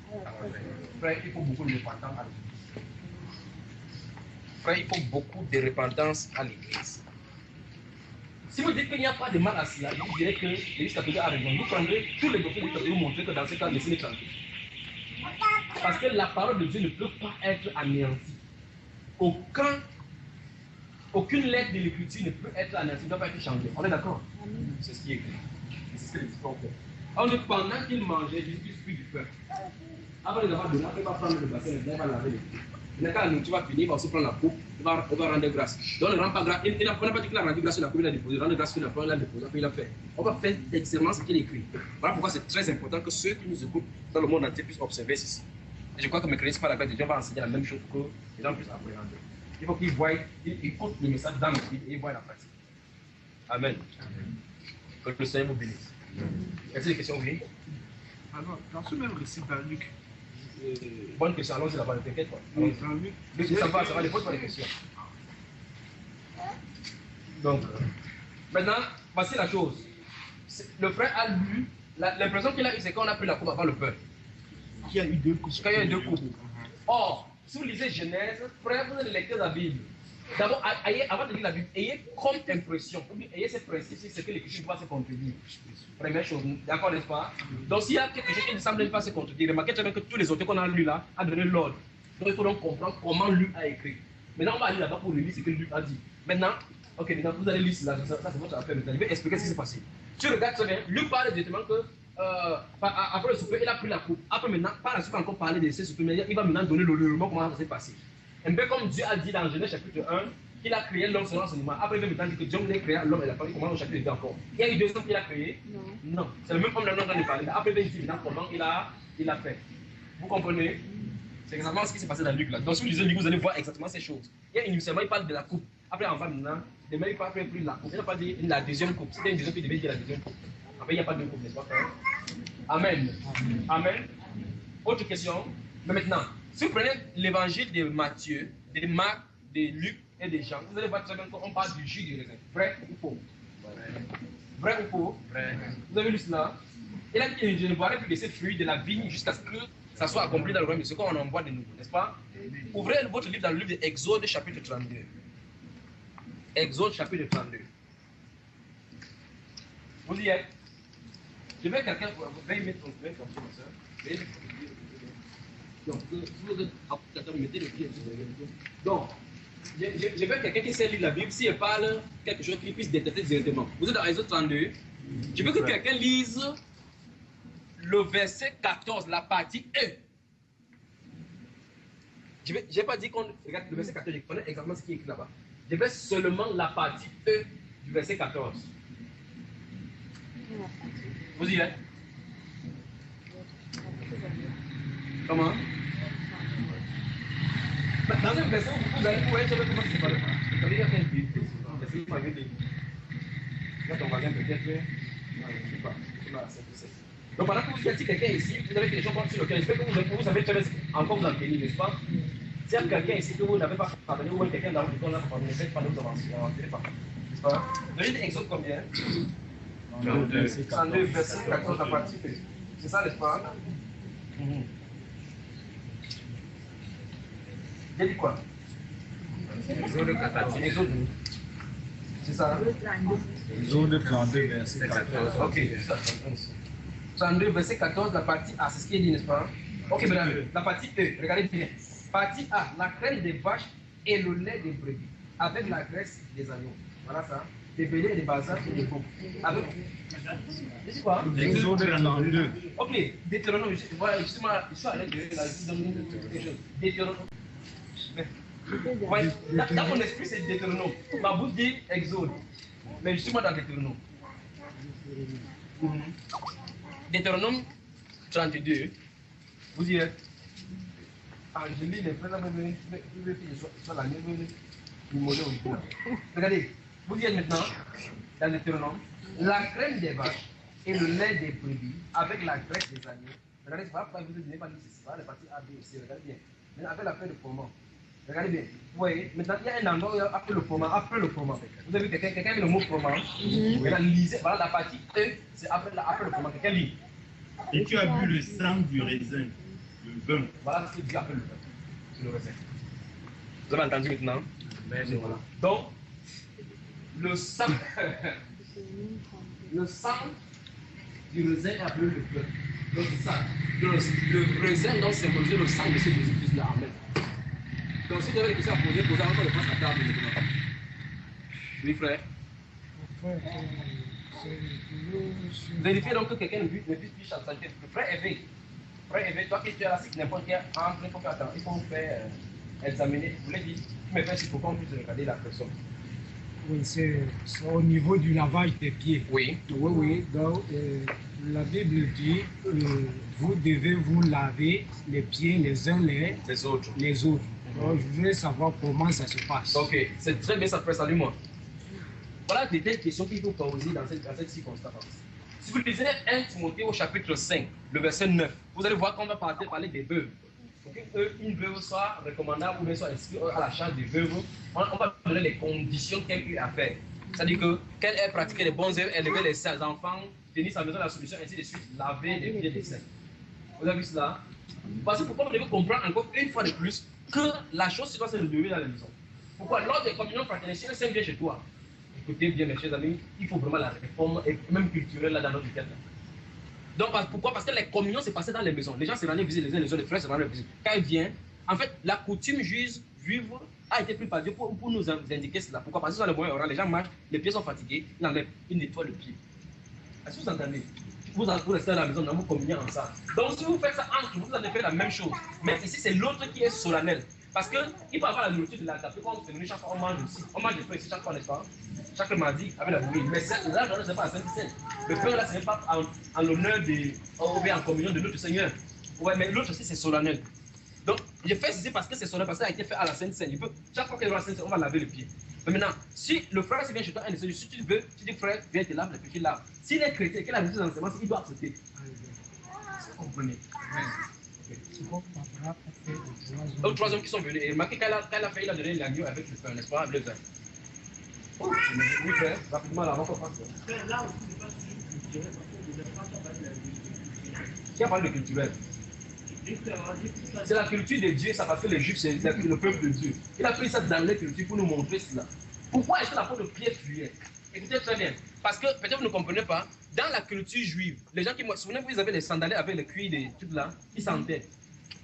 Frère, il faut beaucoup de repentance à l'église. Frère, il faut beaucoup de repentance à l'église. Si vous dites qu'il n'y a pas de mal à cela, je vous dirais que l'Église catholique a raison. Vous prendrez tous les dossiers de l'Église catholique, vous montrer que dans ce cas, laissez-les tranquilles. Parce que la parole de Dieu ne peut pas être anéantie. Aucune lettre de l'Écriture ne peut être anéantie, ne doit pas être changée. On est d'accord? C'est ce qui est écrit. C'est ce que les disciples ont fait. On dit pendant qu'ils mangeaient, Jésus prit du pain. Avant de avoir donné, il va prendre le bassin, il va laver les pieds. Quand la nourriture va finir, il va aussi prendre la coupe, il va rendre grâce. Donc on ne rend pas grâce. Il n'a pas dit qu'il a rendu grâce sur la coupe, il a déposé. Rendre grâce sur la coupe, il a déposé, puis il a fait. On va faire exactement ce qu'il écrit. Voilà pourquoi c'est très important que ceux qui nous écoutent dans le monde entier puissent observer ceci. Et je crois que mes chrétiens, par la grâce de Dieu, vont enseigner la même chose que les gens puissent appréhender. Il faut qu'ils voient, ils écoutent le message dans le Bible et ils voient la pratique. Amen. Que le Seigneur vous bénisse. Y a-t-il des questions, oui? Alors, dans ce même récit dans Luc, Bonne question, allons-y là-bas, ne t'inquiète pas. dans Luc, Ça va, pose pas les questions. Donc, maintenant, voici la chose. Le frère a lu, l'impression qu'il a eue, c'est qu'on a pris la coupe avant le pain. il y a eu 2 coupes. Quand il y a eu 2 coupes. Or, si vous lisez Genèse, frère, vous allez lire la Bible. D'abord, avant de lire la Bible, ayez comme impression, ayez ce principe, c'est que l'Écriture doit se contredire. Première chose, d'accord, n'est-ce pas? Donc, s'il y a quelque chose qui ne semble pas se contredire, remarquez très bien que tous les auteurs qu'on a lus là ont donné l'ordre. Donc, il faut donc comprendre comment Luc a écrit. Maintenant, on va aller là-bas pour lire ce que Luc a dit. Maintenant, ok, maintenant, vous allez lire cela, ça c'est votre affaire. Maintenant, je vais expliquer ce qui s'est passé. Tu regardes très bien, Luc parle directement que après le souper, il a pris la coupe. Après, maintenant, par la suite, encore parler de ce souper, il va maintenant donner le moment comment ça s'est passé. Un peu comme Dieu a dit dans Genèse chapitre 1, qu'il a créé l'homme selon son image. Après, il va me dire que Dieu l'a créé l'homme et la femme. Il commence au chapitre 2 encore. Il y a eu 2 hommes qu'il a créé? Non. C'est le même homme dont on vient de parler. Après, il dit comment il a fait. Vous comprenez? C'est exactement ce qui s'est passé dans Luc là. Donc, si vous lisez Luc, vous allez voir exactement ces choses. Il y a initialement, il parle de la coupe. Après, en bas maintenant, demain, il parle plus de la coupe. Il n'a pas dit la deuxième coupe. C'était une deuxième coupe, il devait dire la deuxième coupe. Après, il n'y a pas de coupe, n'est-ce pas, frère? Amen. Amen. Autre question. Mais maintenant, si vous prenez l'évangile de Matthieu, de Marc, de Luc et de Jean, vous allez voir très bien qu'on parle du jus du raisin. Vrai ou faux? Vrai ou faux? Vrai. Vous avez lu cela? Il a dit, je ne boirai plus de ces fruits de la vigne jusqu'à ce que ça soit accompli dans le royaume de ce qu'on en voit de nouveau, n'est-ce pas? Ouvrez votre livre dans le livre d'Exode, chapitre 32. Exode, chapitre 32. Vous y êtes? Je vais quelqu'un, veuillez mettre ton pied comme ça, ma soeur. Veuillez mettre ton pied. Donc, vous êtes, mettez le pied sur le. Donc, je veux quelqu'un qui sait lire la Bible, si elle parle quelque chose qui puisse détecter directement. Vous êtes dans Exode 32. Je veux que quelqu'un lise le verset 14, la partie E. Je n'ai pas dit qu'on regarde le verset 14, je connais exactement ce qui est écrit là-bas. Je veux seulement la partie E du verset 14. Vous y êtes? Comment? Dans un verset, vous allez pouvoir savoir comment c'est parlé. Vous allez faire une vidéo. Essayez de faire une vidéo. Là, ton voisin peut-être, je ne sais pas. Donc, pendant que vous êtes quelqu'un ici, vous avez des gens sur lesquels j'espère que vous savez encore vous en tenir, n'est-ce pas? S'il y a quelqu'un ici que vous n'avez pas pardonné, ou quelqu'un dans le là, ne faites pas d'autres avances, n'est-ce pas? Donnez l'exemple combien? 32, verset 14, la partie P. C'est ça, n'est-ce pas? J'ai dit quoi? Exode. C'est ça? Exode 32, verset 14. Ok, c'est ça. 32, verset 14, la partie A, c'est ce qui est dit, n'est-ce pas? Ok, madame, la partie E, regardez bien. Partie A, la crème des vaches et le lait des brebis, avec la graisse des agneaux. Voilà ça. Des béliers, des basins et des boucs. Avec. C'est quoi? Exode 32. Ok, Deutéronome, voilà, justement, je suis à l'aide de la quelque chose. Deutéronome. Ouais, dans mon esprit, c'est Deutéronome. Ma bouche dit Exode. Mais je suis moi dans Deutéronome. Deutéronome 32. Vous y êtes? Angéline, les frères, les filles, soit la même, du modèle original. Regardez, vous y êtes maintenant dans Deutéronome. La crème des vaches et le lait des brebis avec la graisse des agneaux. Regardez, c'est pas pourquoi vous n'avez pas dit c'est pas les parties A, B, C. Regardez bien. Mais avec la feuille de froment. Regardez bien. Vous voyez, maintenant il y a un endroit après le froment. Après le froment. Vous avez vu quelqu'un met le mot froment. Lisez, voilà la partie E, c'est après le froment. Quelqu'un lit. Et tu as bu le sang du raisin, le vin. Voilà ce qui dit après le vin. C'est le raisin. Vous avez entendu maintenant? Voilà. Donc, le sang du raisin est appelé le vin. Donc, c'est ça. Le raisin doit symboliser le sang de ce Jésus-Christ là. Amen. Donc, si vous avez des questions à poser, posez encore le face à table maintenant. Oui, frère. Vérifiez donc que quelqu'un ne puisse plus chanter. Frère Éveil, toi qui tu es là, si n'importe quel entre, il faut faire attention, il faut faire examiner. Vous l'avez dit, tu me fais si pour qu'on puisse regarder la personne. Oui, c'est au niveau du lavage des pieds. Oui. Oui. Donc, la Bible dit vous devez vous laver les pieds les uns les autres. Donc, je voulais savoir comment ça se passe. Ok, c'est très bien, ça fait salut moi. Voilà des telles questions qu'il faut poser dans cette circonstance. Si vous lisez 1 Timothée au chapitre 5, le verset 9, vous allez voir qu'on va parler des veuves. Pour qu'une veuve soit recommandable ou bien soit inscrite à la charge des veuves, on va donner les conditions qu'elle a à faire. C'est-à-dire qu'elle ait pratiqué les bons œuvres, élever ses enfants, tenir sa maison à la solution, ainsi de suite, laver les pieds des saints. Vous avez vu cela? Parce que pourquoi vous devez comprendre encore une fois de plus que la chose doit se relever dans la maison. Pourquoi? Lors des communions fraternelles, si un saint vient chez toi, écoutez bien mes chers amis, il faut vraiment la réforme, et même culturelle là dans notre tête. Donc pourquoi? Parce que les communions s'est passé dans les maisons. Les gens se rendaient visiter les uns les autres, les frères se rendaient visiter. Quand ils viennent, en fait, la coutume juive a été prise par Dieu pour nous indiquer cela. Pourquoi? Parce que dans le moyen oral, les gens marchent, les pieds sont fatigués, ils enlèvent, ils nettoient le pied. Est-ce que vous entendez? Vous restez à la maison, vous communiez ensemble. Donc si vous faites ça entre vous, allez faire la même chose. Mais ici, c'est l'autre qui est solennel. Parce qu'il peut avoir la nourriture de l'adapter quand c'est venu chaque fois, on mange aussi. On mange des pains ici chaque fois, n'est-ce pas? Chaque mardi avec la bouillie. Mais là, ce n'est pas à Saint-Seine. Le pain là, ce n'est pas en l'honneur ou bien en communion de notre Seigneur. Ouais, mais l'autre aussi, c'est solennel. Donc, je fais ceci parce que c'est solennel, parce que ça a été fait à la Sainte-Seine. Chaque fois qu'il y a la Sainte-Seine, on va laver les pieds. Mais maintenant, si le frère vient chez toi, si tu veux, tu dis frère, viens te laver les pieds, tu laves. S'il est chrétien, qu'il a réussi dans l'enseignement, il doit accepter. Vous comprenez? Aux 3 hommes qui sont venus, et remarquez qu'elle a fait, il a donné l'agneau avec le pain, n'est-ce pas? Le vin. Oui, frère, rapidement, là, on va faire ça. Là aussi, c'est pas toujours culturel, parce que qui a parlé de culturel? C'est la culture de Dieu, ça parce que les Juifs, c'est le peuple de Dieu. Il a pris ça dans les cultures pour nous montrer cela. Pourquoi est-ce que l'apôtre Pierre fuyait? Écoutez très bien. Parce que peut-être vous ne comprenez pas, dans la culture juive, les gens qui, souvenez-vous, ils avaient les sandales avec le cuir des trucs là, ils sentaient.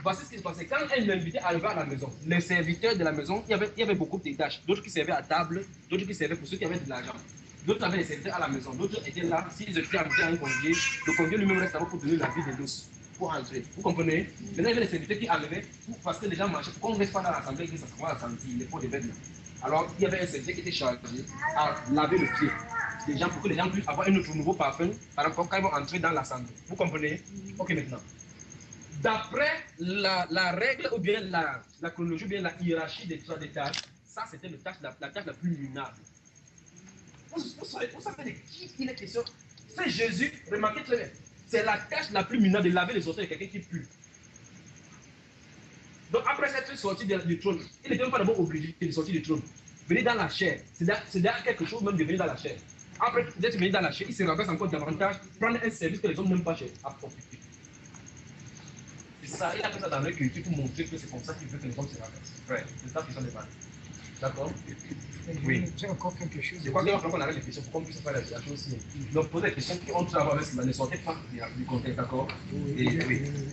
Voici ce qui se passait. Quand elle m'invitait à arriver à la maison, les serviteurs de la maison, il y avait beaucoup de tâches. D'autres qui servaient à table, d'autres qui servaient pour ceux qui avaient de l'argent. D'autres avaient les serviteurs à la maison, d'autres étaient là. S'ils étaient invités à un convié, le convié lui-même restait pour donner la vie de l'os. Pour entrer. Vous comprenez? Maintenant, il y avait les serviteurs qui arrivaient parce que les gens marchaient. Pourquoi on ne reste pas dans l'assemblée et que ça commence à sentir les pots de vêtements? Alors, il y avait un serviteur qui était chargé à laver le pied des gens pour que les gens puissent avoir un autre nouveau parfum quand ils vont entrer dans l'assemblée. Vous comprenez? Ok, maintenant. D'après la règle ou bien la chronologie ou bien la hiérarchie des tâches, ça c'était la tâche la plus minable. Vous savez de qui il est question? C'est Jésus, remarquez très bien. C'est la tâche la plus minable de laver les orteils de quelqu'un qui pue. Donc après cette sortie du trône, il n'était même pas d'abord obligé de sortir du trône. Venir dans la chair, c'est derrière quelque chose même de venir dans la chair. Après d'être venu dans la chair, il se renverse encore davantage, prendre un service que les hommes n'aiment pas à profiter. C'est ça, il a fait ça dans leur culture pour montrer que c'est comme ça qu'il veut que les hommes se renversent. Ouais, c'est ça qui sont des balles. D'accord? Oui. J'ai encore quelque chose. C'est quoi qu'on arrête les questions pour qu'on puisse faire la chose aussi. Donc, poser des questions qui ont tout à voir avec cela, ne sortez pas du contexte, d'accord? Oui.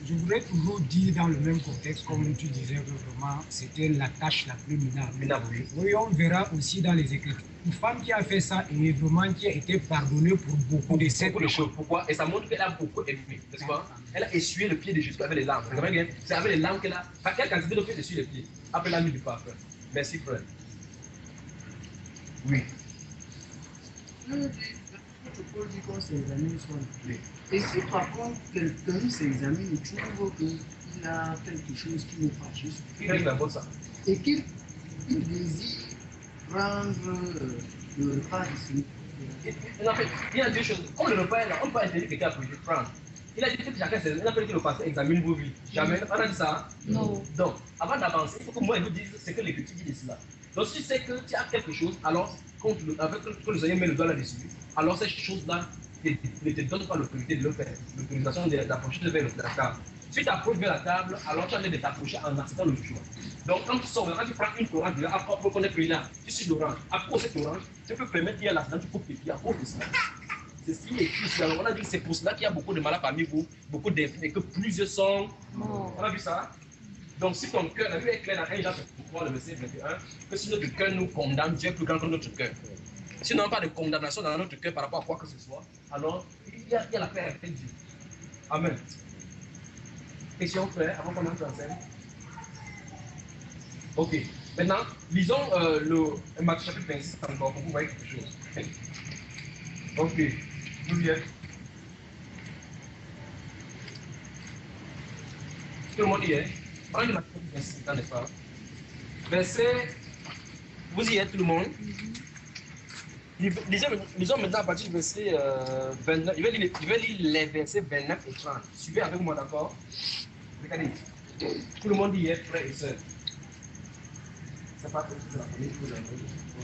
Je voudrais toujours dire dans le même contexte, comme tu disais, vraiment, c'était la tâche la plus minable. Oui, on verra aussi dans les Écritures. Une femme qui a fait ça et vraiment qui a été pardonnée pour beaucoup de cette choses. Pourquoi? Et ça montre qu'elle a beaucoup aimé, n'est-ce pas? Elle a essuyé le pied de Jésus avec les larmes. Vous comprenez bien? C'est avec les larmes qu'elle a. Par quelle quantité d'eau qu'elle essuie les pieds? Après la nuit du parfum. Merci, frère. Oui. Paul dit qu'on s'examine soi-même. Et si par contre quelqu'un s'examine et trouve qu'il a quelque chose qui n'est pas juste, et qu'il désire prendre le repas ici. Il y a deux choses. Comme le repas est là, on peut interdire quelqu'un à prendre. Il a dit que chacun s'examine. Il a fait que le pasteur examine vos vies. Jamais. On a dit ça? Non. Donc, avant d'avancer, il faut que moi je vous dise ce que l'Écriture dit de cela. Donc, si c'est que tu as quelque chose, alors, quand le Seigneur met le doigt là-dessus, alors cette chose-là ne te donne pas l'autorité de le faire, l'autorisation d'approcher vers la table. Si tu approches vers la table, alors tu as l'air de t'approcher en acceptant le jugement. Donc, quand tu sors, quand tu prends une orange, après, pour qu'on ait pris là, tu suis l'orange. À cause de cette orange, tu peux permettre qu'il y ait l'accident, tu coupes tes pieds à cause de cela. C'est ce qui est écrit. Alors, on a dit que c'est pour cela qu'il y a beaucoup de malades parmi vous, beaucoup d'infirmes, et que plusieurs sont. On a vu ça? Donc, si ton cœur, la Bible est claire dans 1 Jean 3, le verset 21, que si notre cœur nous condamne, Dieu est plus grand que notre cœur. Si nous n'avons pas de condamnation dans notre cœur par rapport à quoi que ce soit, alors il y a la paix avec Dieu. Amen. Question, frère, avant qu'on entre en scène. Ok. Maintenant, lisons le Matthieu chapitre 26 encore pour vous voyez quelque chose. Ok. Juliette. Tout le monde y est. On est Matthieu 26, n'est-ce pas? Verset. Vous y êtes, tout le monde? Lisons maintenant à partir du verset 29. Je vais lire les versets 29 et 30. Suivez avec moi, d'accord? Regardez. Tout le monde y est, frères et sœurs. C'est pas possible de la première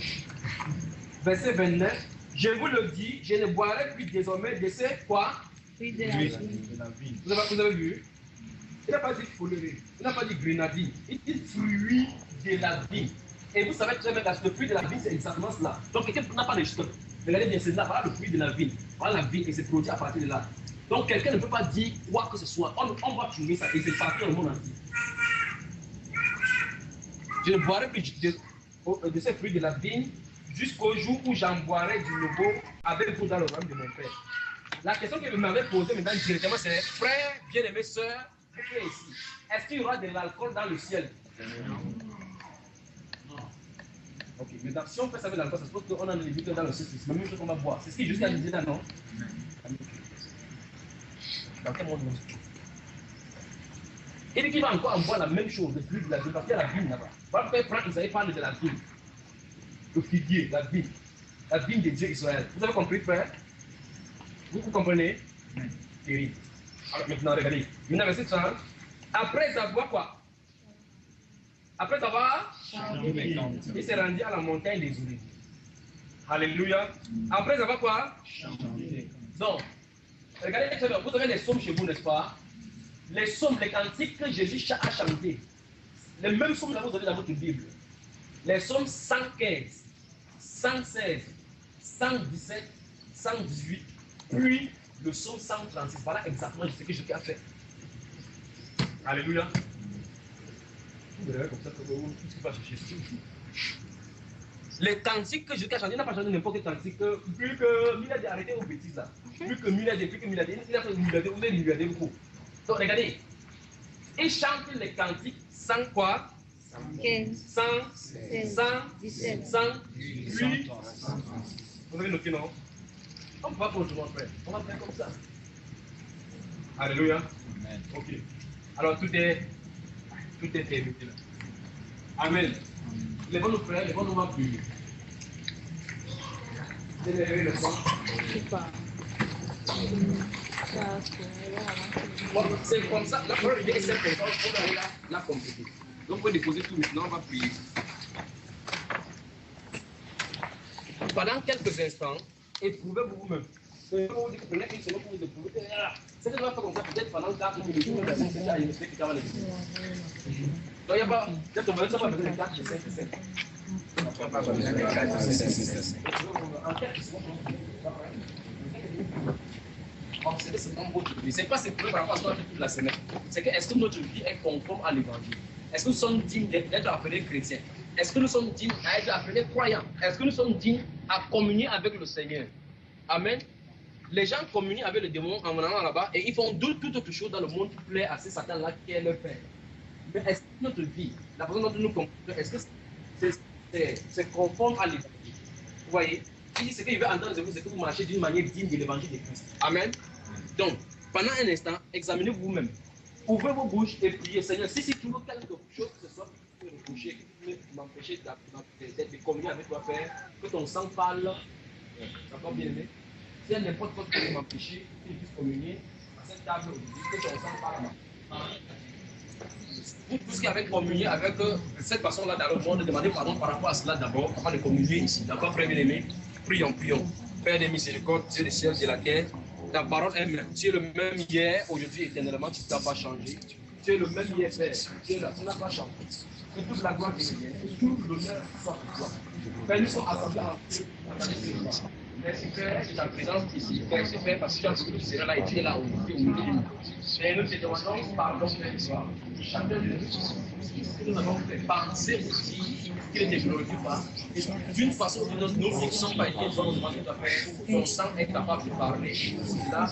chose. Verset 29. Je vous le dis, je ne boirai plus désormais de ces quoi? Fruit de la vie. Vous avez vu? Il n'a pas dit folerie, il n'a pas dit grenadine, il dit fruit de la vie. Et vous savez très bien que le fruit de la vie, c'est exactement cela. Donc quelqu'un n'a pas de choses. Regardez bien, c'est là, voilà le fruit de la vie. Voilà la vie et c'est produit à partir de là. Donc quelqu'un ne peut pas dire quoi que ce soit. On va trouver ça et c'est parti dans le monde entier. Je ne boirai plus de ces fruits de la vigne jusqu'au jour où j'en boirai du nouveau avec vous dans le royaume de mon Père. La question que vous m'avez posée maintenant directement, c'est frère, bien-aimés, sœurs, ici. Est-ce qu'il y aura de l'alcool dans le ciel? Ok, maintenant, si on fait ça avec l'alcool, ça se pose qu'on a les buts dans le saucisson. C'est la même chose qu'on va boire. C'est ce qui est juste à dire là, non? Dans quel monde il dit qu'il va encore en boire la même chose, le plus de la vie, parce qu'il y a la vigne là-bas. Voilà pourquoi Franck, vous avez parlé de la vigne. Le figuier, la vigne de Dieu Israël. Vous avez compris, frère? Vous comprenez? Terrible. Alors maintenant, regardez. Maintenant, verset 30. Après avoir quoi? Après avoir, il s'est rendu à la montagne des Oliviers. Alléluia. Après avoir quoi? Donc, regardez, vous avez les psaumes chez vous, n'est-ce pas? Les psaumes, les cantiques que Jésus a chantés. Les mêmes psaumes que vous avez dans votre Bible. Les psaumes 115, 116, 117, 118, puis le psaume 136. Voilà exactement ce que Jésus a fait. Alléluia. Vous verrez comme ça que vous va chercher. Les cantiques que Jésus a chanté, il n'a pas chanté n'importe quel cantique. Plus que milliardaires, arrêtez vos bêtises là. Plus que milliardaires, il a fait milliardaires, vous êtes milliardaires beaucoup. Donc regardez, il chante les cantiques sans quoi? 15, 100, 100, 17, 100, puis, vous avez noté, non? On ne peut pas faire autrement, frère. On va faire comme ça. Alléluia. Amen. Ok. Alors tout est terminé là. Amen. Les bons frères, les bons nous vont prier. Élevez le sang. Bon, c'est comme ça. La parole de Dieu est simple. On va aller la compléter. Donc, vous pouvez déposer tout maintenant. On va prier. Pendant quelques instants, éprouvez-vous vous-même. Vous dites que prenez une seconde pour vous éprouver. C'est que nous allons faire comme ça peut-être pendant 4 minutes. Vous allez faire ça. Il y a donc, il n'y a pas. Peut-être qu'on va faire ça avec les 4 et 5 et 7. C'est pas ce problème par rapport à ce qu'on a fait toute la semaine. C'est que est-ce que notre vie est conforme à l'évangile? Est-ce que nous sommes dignes d'être appelés chrétiens? Est-ce que nous sommes dignes d'être appelés croyants? Est-ce que nous sommes dignes à communier avec le Seigneur? Amen. Les gens communient avec le démon en allant là-bas et ils font toute autre chose dans le monde qui plaît à ces satans-là qui est leur père. Mais est-ce que notre vie, la façon dont nous comprenons, est-ce que c'est conforme à l'évangile? Vous voyez? Il dit ce qu'il veut entendre de vous, c'est que vous marchez d'une manière digne de l'évangile de Christ. Amen. Donc, pendant un instant, examinez vous-même. Ouvrez vos bouches et priez. Seigneur, si toujours quelque chose que ce soit qui peut reprocher, qui peut m'empêcher de communier avec toi, Père, que ton sang parle, d'accord, bien aimé. Si il y a n'importe quoi qui peut m'empêcher, que je puisse communier à cette table aujourd'hui, que ton sang parle. Vous tous qui avez communié avec cette personne-là dans le monde, demandez pardon par rapport à cela d'abord, avant de communier ici. D'accord, frère bien-aimé? Prions, prions. Père des miséricordes, Dieu des cieux et de la terre, ta parole est même. Tu es le même hier, aujourd'hui, éternellement, tu ne t'as pas changé. Tu es le même hier, Père. Tu es là, tu n'as pas changé. Que toute la gloire te revienne, que tout l'honneur soit pour toi. Père, nous sommes assemblés en Dieu. Merci Père de ta présence ici. Merci Père parce que tu as dit que tu seras là et tu es là au milieu de nous. Père, nous te demandons pardon Père ce soir. Chacun de nous avons fait penser aussi qu'il ne te glorifie pas. Et d'une façon ou d'une autre, nos vies ne sont pas été nous avons demandé à faire. Ton sang est capable de parler. Là,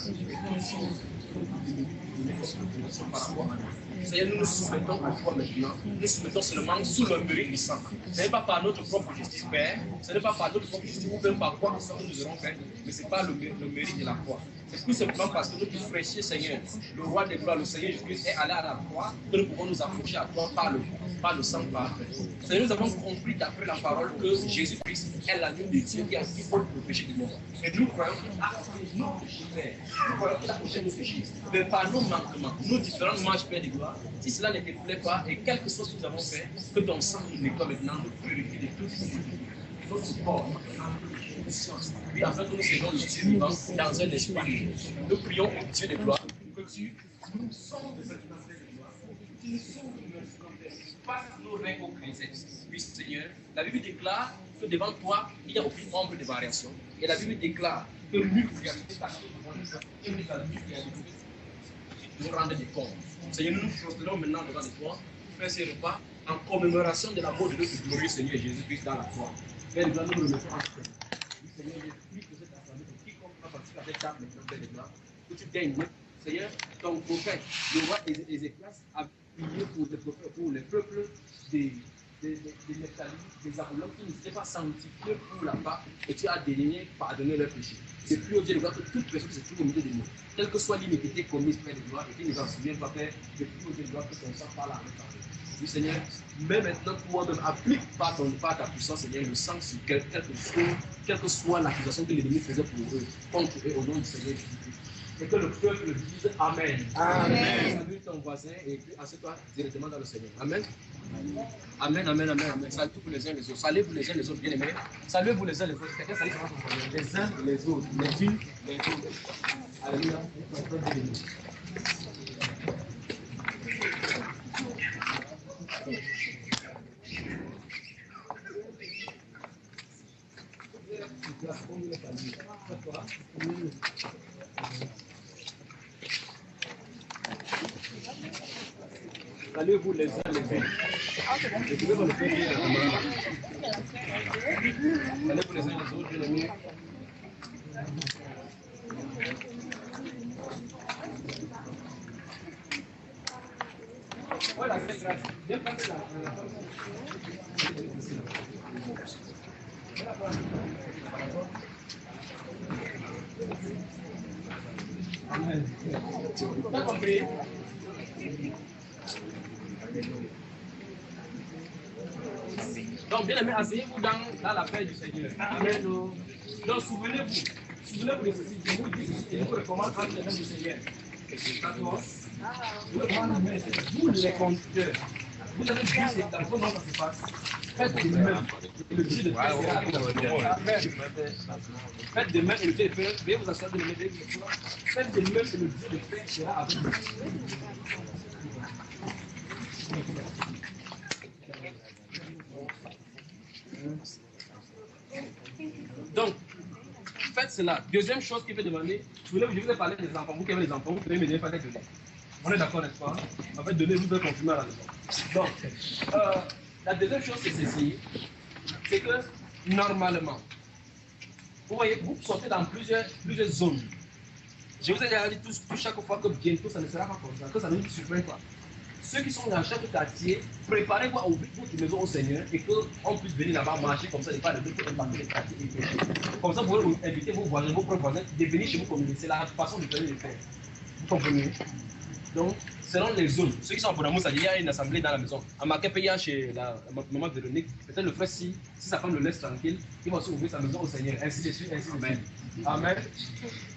par rapport à nous. Seigneur, nous nous soumettons à toi maintenant. Nous nous soumettons seulement sous le mérite du sang. Ce n'est pas par notre propre justice, Père. Ce n'est pas par notre propre justice ou même par quoi nous aurons fait. Mais ce n'est pas le mérite de la croix. C'est tout simplement parce que notre fraîchier Seigneur, le roi des gloires, le Seigneur Jésus-Christ est allé à la croix, que nous pouvons nous approcher à toi par le sang, par le Seigneur, nous avons compris d'après la parole que Jésus-Christ est la lumière de Dieu qui a pris pour le péché du monde. Et nous croyons qu'il a fait nos péchés, Père. Nous croyons qu'il a touché nos péchés. Mais par nos manquements, nos différentes marches, Père de gloire, si cela ne te plaît pas, et quelque chose que nous avons fait, que ton sang nous nettoie maintenant, nous purifie de toute iniquité. Notre corps, notre âme, notre conscience. Oui, afin que nous soyons le Dieu vivant dans un esprit. Nous prions au Dieu de gloire que tu nous sommes de cette nation de gloire, tu nous sommes de notre Père, passe nos reins au chrétien. Oui, Seigneur, la Bible déclare que devant toi, il n'y a aucune ombre de variation. Et la Bible déclare que nulle réalité cachée devant nous, et nous la nulle réalité nous rendre des comptes. Seigneur, nous nous prosternons maintenant devant toi, faire ces repas en commémoration de la mort de notre glorieux Seigneur Jésus-Christ dans la croix. Père de gloire, nous le mettons en terre. Oui, Seigneur, je prie que cette assemblée, que quiconque va participer à cette table, Père de gloire, que tu daignes, Seigneur, ton prophète, le roi Ézéchias, a prié pour les peuples des Nephtali, des Apollons qui ne s'étaient pas sanctifiés pour la Pâque et tu as daigné pardonner leurs péchés. C'est plus au Dieu de gloire que toute personne qui se trouve au milieu de nous, quelle que soit l'iniquité commise près de gloire et qui ne s'en souvient pas, Père, c'est plus au Dieu de gloire que son sang parle avec ta vie. Oui, Seigneur, mais maintenant, toi-même, applique par ta puissance, Seigneur, le sang sur quelqu'un, quelle que soit l'accusation que l'ennemi faisait pour eux, contre eux, au nom du Seigneur Jésus. Et que le peuple dise Amen. Amen. Salue ton voisin et puis assieds-toi directement dans le Seigneur. Amen. Amen, amen, amen, amen. Salut-vous les uns les autres. Saluez-vous les uns les autres, bien aimés. Saluez-vous les uns les autres. Quelqu'un salue les uns les autres. Les unes les autres. Alléluia. Saluez-vous les uns les autres. Saluez-vous les uns les autres, bien aimés. Voilà, c'est grâce. Bien passé là. Amen. T'as compris? Donc, bien aimé, asseyez-vous dans la paix du Seigneur. Amen. Donc, souvenez-vous de ceci. Je vous dis ceci et je vous recommande entre les mains du Seigneur. D'accord? Je vous recommande, vous les conducteurs. Vous avez dit c'est dans comment ça se passe. Faites de même. Le Dieu de paix sera avec vous. Amen. Faites de même et le Dieu de paix. Veuillez vous asseoir de le faites de même et le Dieu de paix sera avec vous. Donc, faites cela. Deuxième chose qu'il faut demander, je vous ai parlé des enfants. Vous qui avez les enfants, vous pouvez me donner pas des données. On est d'accord, n'est-ce pas? En fait, donner, vous devez continuer à la maison. Donc, la deuxième chose, c'est ceci. C'est que, normalement, vous voyez, vous sortez dans plusieurs zones. Je vous ai déjà dit tout chaque fois que bientôt, ça ne sera pas comme ça, que ça ne vous surprenne pas. Ceux qui sont dans chaque quartier, préparez-vous à ouvrir votre maison au Seigneur et qu'on puisse venir là-bas marcher comme ça, et pas de deux pour impacter les quartiers. Comme ça, vous pouvez inviter vos voisins, vos propres voisins, de venir chez vous communier. C'est la façon de faire les faire. Vous comprenez? Donc, selon les zones, ceux qui sont en Bonamou, ça dit qu'il y a une assemblée dans la maison. À Makepeya, chez la maman Véronique, peut-être le frère, si sa femme le laisse tranquille, il va aussi ouvrir sa maison au Seigneur. Ainsi de suite, ainsi de suite. Amen.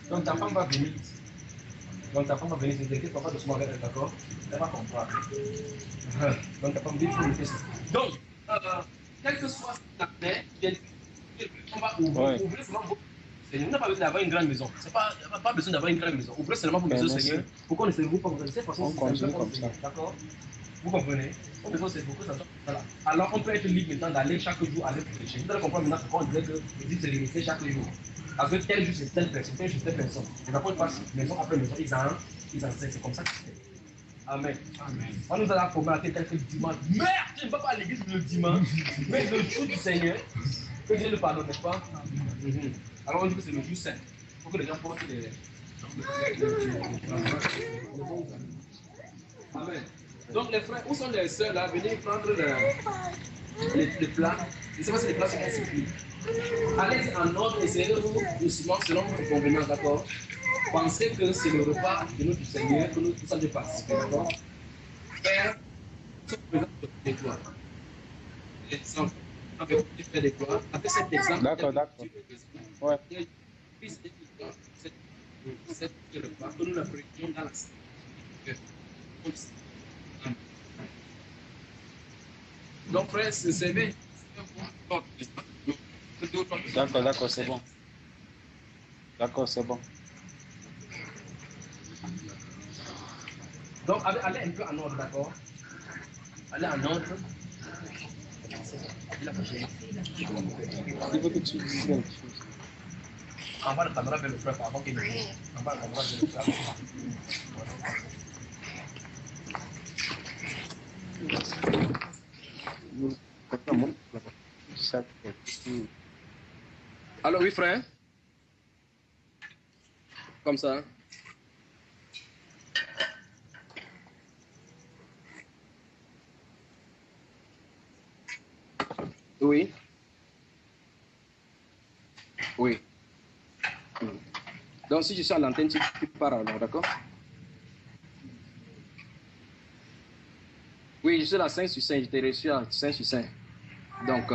Donc, ta femme va venir. Donc ta femme va venir, ne t'inquiète pas de ce moment, d'accord? Elle va comprendre. Donc ta femme dit pour le test. Donc, quel que soit ta paix, on va ouvrir seulement votre Seigneur. On n'a pas besoin d'avoir une grande maison. C'est pas besoin d'avoir une grande maison. Ouvrez seulement vos maisons, Seigneur. Pourquoi ne se regroupe pas comme ça? De cette façon, on continue comme ça. D'accord? Vous comprenez? On besoin c'est beaucoup, ça voilà. Alors on peut être libre maintenant d'aller chaque jour aller prêcher. Vous allez comprendre maintenant pourquoi on disait que les c'est limité chaque jour. Parce que tel jour c'est telle personne, tel jour c'est telle personne. Les apôtres passent maison après maison, ils enseignent. C'est comme ça que c'est. Amen. Amen. On nous a commenté tel que dimanche. Merde, je ne vais pas à l'église le dimanche, mais le jour du Seigneur, que Dieu le pardonne, n'est-ce pas? Alors on dit que c'est le jour saint. Il faut que les gens portent les. Amen. Donc les frères, où sont les sœurs là? Venez prendre les plats. Je ne sais pas si les plats sont ainsi. Allez en ordre et servez-vous doucement selon votre convenance, d'accord? Pensez que c'est le repas de notre Seigneur que nous sommes de participer, d'accord? Père, ce présent de gloire. Les enfants avec fait des gloires. Après cet exemple, d'accord. Ouais. Cette repas que nous la prêtions dans la salle. Donc, frère, c'est servi. D'accord, c'est bon. D'accord, c'est bon. Donc, allez un peu en ordre, d'accord? Allez en ordre. Il faut que tu dises quelque chose. Envoie la caméra vers le frère avant qu'il ne vienne. Envoie la caméra vers le frère. Alors oui frère. Comme ça. Oui. Oui. Donc, si je suis à l'antenne, tu pars alors, d'accord? Oui, je suis à 5 sur 5. Je t'ai reçu à 5 sur 5. Donc,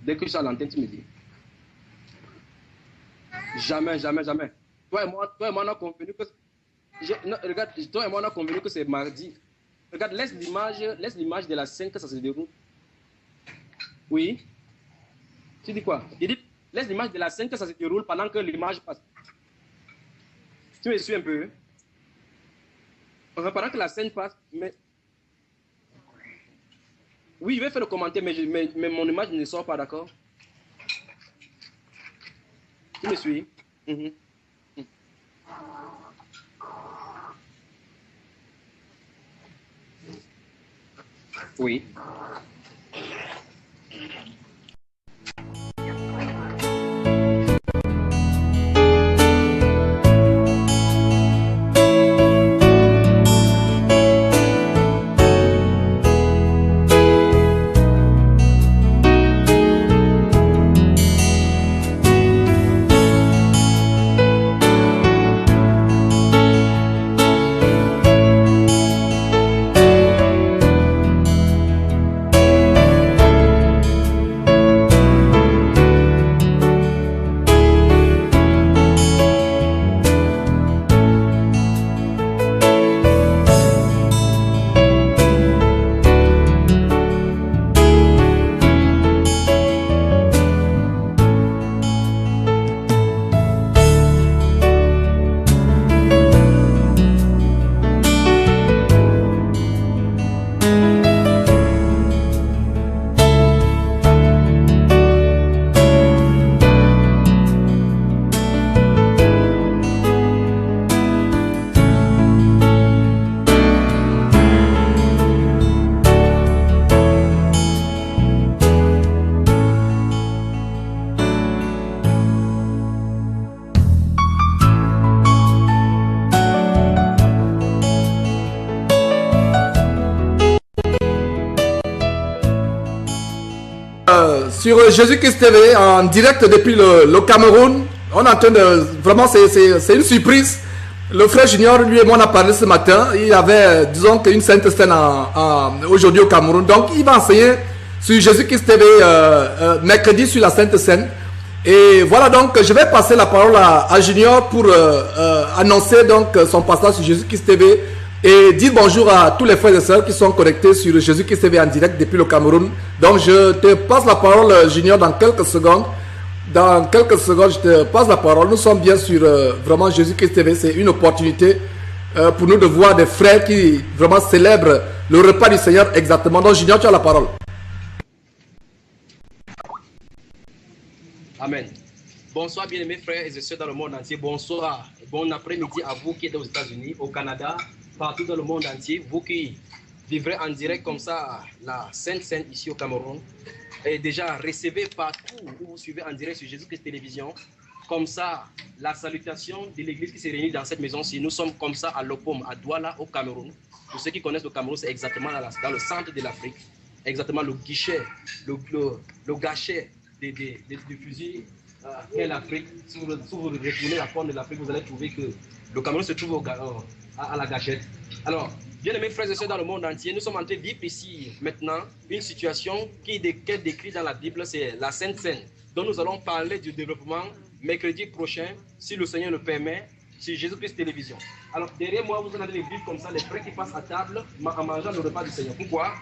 dès que je suis à l'antenne, tu me dis. Jamais, jamais, jamais. Toi et moi, on a convenu que... non, regarde, toi et moi, on a convenu que c'est mardi. Regarde, laisse l'image de la scène que ça se déroule. Oui. Tu dis quoi? Il dit, laisse l'image de la scène que ça se déroule pendant que l'image passe. Tu me suis un peu? Pendant que la scène passe, mais... Oui, je vais faire le commentaire, mais mon image ne sort pas, d'accord? Tu me suis? Oui. Sur Jésus-Christ TV, en direct depuis le Cameroun, on est en train de... Vraiment, c'est une surprise. Le frère Junior, lui et moi, on a parlé ce matin. Il y avait, disons, une sainte scène aujourd'hui au Cameroun. Donc, il va enseigner sur Jésus-Christ TV mercredi sur la sainte scène. Et voilà, donc, je vais passer la parole à Junior pour annoncer donc son passage sur Jésus-Christ TV et dire bonjour à tous les frères et sœurs qui sont connectés sur Jésus-Christ TV en direct depuis le Cameroun. Donc, je te passe la parole, Junior, dans quelques secondes. Dans quelques secondes, je te passe la parole. Nous sommes bien sur vraiment Jésus-Christ TV. C'est une opportunité pour nous de voir des frères qui vraiment célèbrent le repas du Seigneur exactement. Donc, Junior, tu as la parole. Amen. Bonsoir, bien-aimés frères et sœurs dans le monde entier. Bonsoir, bon après-midi à vous qui êtes aux États-Unis, au Canada, partout dans le monde entier. Vous qui vivrez en direct comme ça la Sainte Seine ici au Cameroun. Et déjà, recevez partout où vous suivez en direct sur Jésus-Christ Télévision. Comme ça, la salutation de l'église qui s'est réunie dans cette maison-ci. Nous sommes comme ça à Lopom, à Douala, au Cameroun. Pour ceux qui connaissent le Cameroun, c'est exactement dans le centre de l'Afrique. Exactement le guichet, le gâchet du fusil qu'est l'Afrique. Si vous retournez la corne de l'Afrique, vous allez trouver que le Cameroun se trouve à la gâchette. Alors, bien aimés frères et sœurs dans le monde entier, nous sommes en train de vivre ici maintenant une situation qui est décrite dans la Bible, c'est la Sainte Seine, dont nous allons parler du développement mercredi prochain, si le Seigneur le permet, sur Jésus-Christ Télévision. Alors, derrière moi, vous allez vivre comme ça, les frères qui passent à table en mangeant le repas du Seigneur. Pourquoi?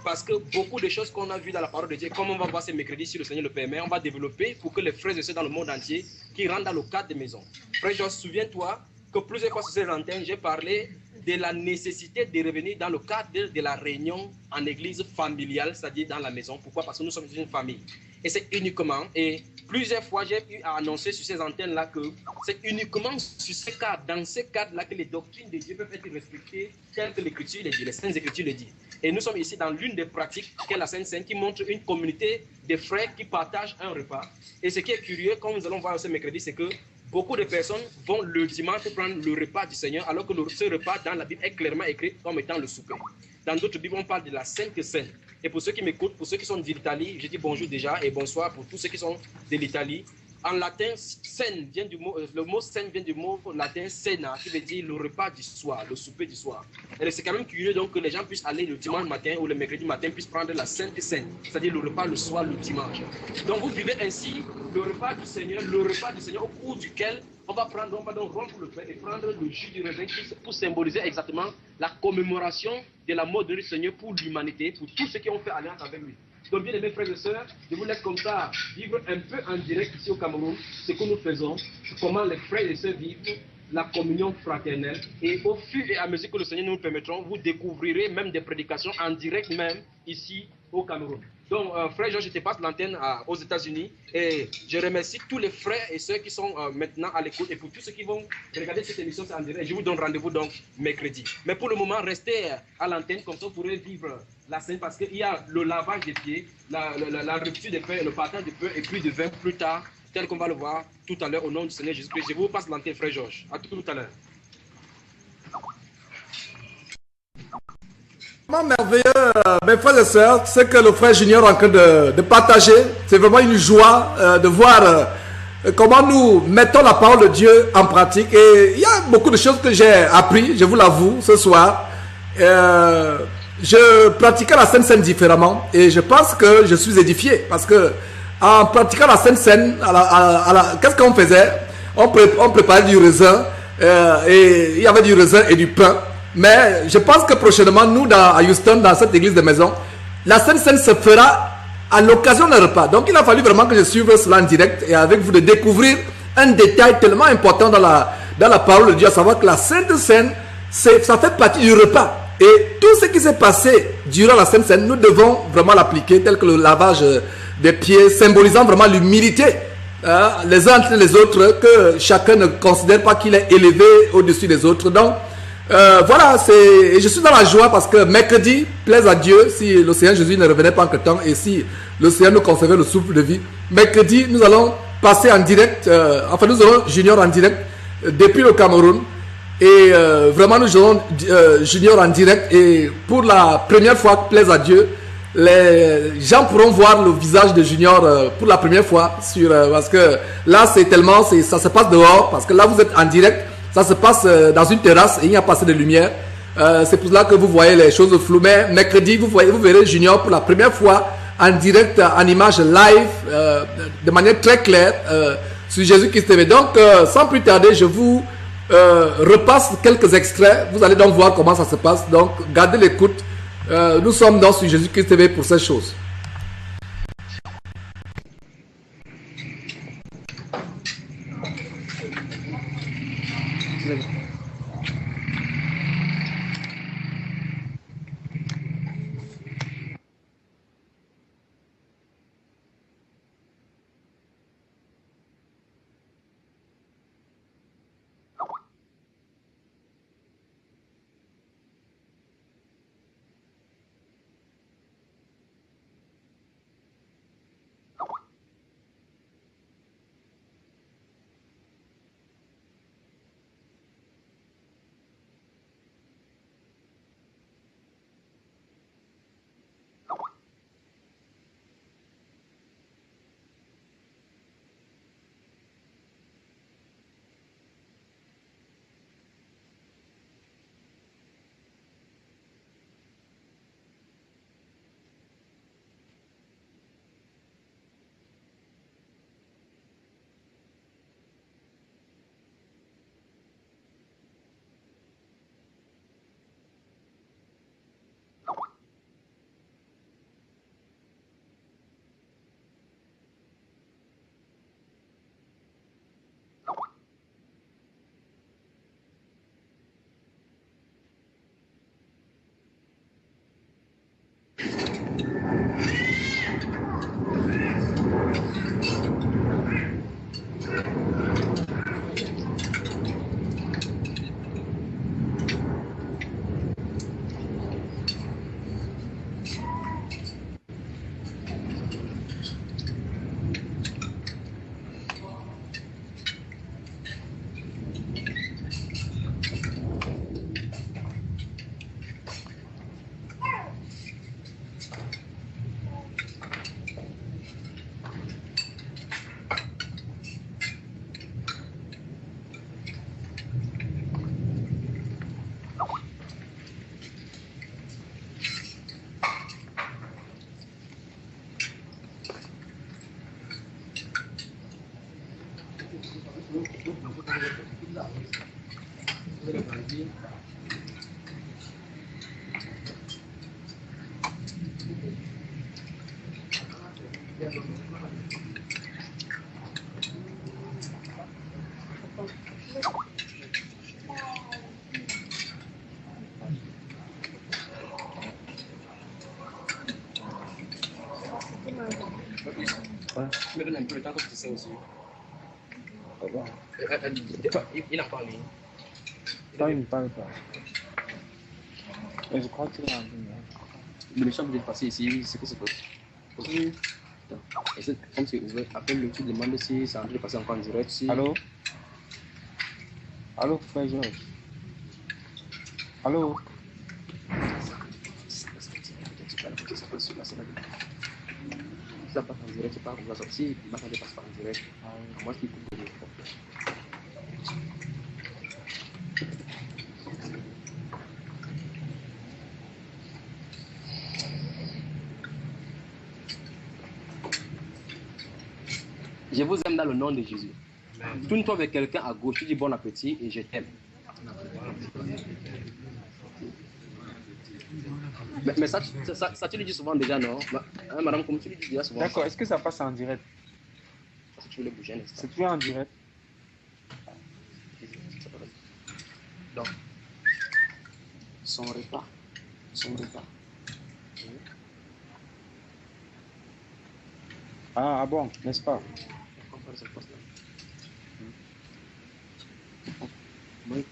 Parce que beaucoup de choses qu'on a vues dans la parole de Dieu, comme on va voir ce mercredi, si le Seigneur le permet, on va développer pour que les frères et sœurs dans le monde entier qui rentrent dans le cadre des maisons. Frère Georges, souviens-toi que plusieurs fois sur ces antennes, j'ai parlé de la nécessité de revenir dans le cadre de la réunion en église familiale, c'est-à-dire dans la maison. Pourquoi? Parce que nous sommes une famille. Et c'est uniquement, et plusieurs fois j'ai eu à annoncer sur ces antennes-là que c'est uniquement sur ces cadres, dans ces cadres-là que les doctrines de Dieu peuvent être respectées, telles que l'Écriture le dit, les Saintes Écritures le disent. Et nous sommes ici dans l'une des pratiques qu'est la Sainte Seine, qui montre une communauté de frères qui partagent un repas. Et ce qui est curieux, comme nous allons voir ce mercredi, c'est que beaucoup de personnes vont le dimanche prendre le repas du Seigneur, alors que ce repas dans la Bible est clairement écrit comme étant le souper. Dans d'autres Bibles, on parle de la Sainte Seine. Et pour ceux qui m'écoutent, pour ceux qui sont d'Italie, je dis bonjour déjà et bonsoir pour tous ceux qui sont de l'Italie. En latin, scène vient du mot, le mot scène vient du mot latin cena, qui veut dire le repas du soir, le souper du soir. Et c'est quand même curieux donc que les gens puissent aller le dimanche matin ou le mercredi matin puissent prendre la Sainte Seine, c'est-à-dire le repas le soir, le dimanche. Donc vous vivez ainsi le repas du Seigneur au cours duquel on va donc rompre le pain et prendre le jus du raisin pour symboliser exactement la commémoration de la mort de notre Seigneur pour l'humanité, pour tous ceux qui ont fait alliance avec lui. Donc, bien aimés frères et sœurs, je vous laisse comme ça vivre un peu en direct ici au Cameroun ce que nous faisons, comment les frères et sœurs vivent la communion fraternelle. Et au fur et à mesure que le Seigneur nous permettra, vous découvrirez même des prédications en direct même ici au Cameroun. Donc, frère Georges, je te passe l'antenne aux États-Unis et je remercie tous les frères et sœurs qui sont maintenant à l'écoute et pour tous ceux qui vont regarder cette émission en direct. Je vous donne rendez-vous donc mercredi. Mais pour le moment, restez à l'antenne comme ça vous pourrez vivre la scène parce qu'il y a le lavage des pieds, la rupture des pains, le partage des pains et puis de vin plus tard, tel qu'on va le voir tout à l'heure au nom du Seigneur Jésus-Christ. Je vous passe l'antenne, frère Georges. À tout à l'heure. Vraiment merveilleux, mes frères et sœurs, ce que le frère Junior est en train de partager. C'est vraiment une joie de voir comment nous mettons la parole de Dieu en pratique. Et il y a beaucoup de choses que j'ai appris, je vous l'avoue, ce soir. Je pratiquais la Sainte Seine différemment et je pense que je suis édifié parce que en pratiquant la Sainte Seine, qu'est-ce qu'on faisait? On préparait du raisin et il y avait du raisin et du pain. Mais je pense que prochainement, nous, à Houston, dans cette église de maison, la Sainte Seine se fera à l'occasion d'un repas. Donc, il a fallu vraiment que je suive cela en direct et avec vous de découvrir un détail tellement important dans la parole de Dieu, à savoir que la Sainte Seine, ça fait partie du repas. Et tout ce qui s'est passé durant la Sainte Seine, nous devons vraiment l'appliquer, tel que le lavage des pieds, symbolisant vraiment l'humilité les uns entre les autres, que chacun ne considère pas qu'il est élevé au-dessus des autres. Donc, voilà, je suis dans la joie parce que mercredi, plaise à Dieu, si le Seigneur Jésus ne revenait pas en quelque temps et si le Seigneur nous conservait le souffle de vie, mercredi, nous allons passer en direct, enfin nous aurons Junior en direct depuis le Cameroun et vraiment nous aurons Junior en direct et pour la première fois, plaise à Dieu, les gens pourront voir le visage de Junior pour la première fois parce que là c'est tellement, ça se passe dehors parce que là vous êtes en direct. Ça se passe dans une terrasse et il n'y a pas assez de lumière. C'est pour cela que vous voyez les choses floues. Mais mercredi, vous verrez Junior pour la première fois en direct, en image live, de manière très claire sur Jésus-Christ TV. Donc, sans plus tarder, je vous repasse quelques extraits. Vous allez donc voir comment ça se passe. Donc, gardez l'écoute. Nous sommes donc sur Jésus-Christ TV pour ces choses. Me donne un peu le temps que tu sais aussi. Il a parlé. Non, il ne parle pas. Mais je crois qu'il a Le méchant vient de passer ici, c'est que c'est possible. Oui. Et c'est comme c'est ouvert, appelle le tu demandes si c'est en train de passer encore en direct. Si... Allô? Allô, frère Georges? Allô? Ça passe en direct, c'est pas on va sortir, il va passer pas en direct. Moi, je coupe le micro. Je vous aime dans le nom de Jésus. Tourne-toi avec quelqu'un à gauche, tu dis bon appétit et je t'aime. Mais ça, tu le dis souvent déjà, non? Hein, madame, comme tu le dis déjà souvent. D'accord, est-ce que ça passe en direct? Si tu veux le bouger, n'est-ce pas? C'est toujours en direct. Donc, son repas. Ah bon, n'est-ce pas? Oui.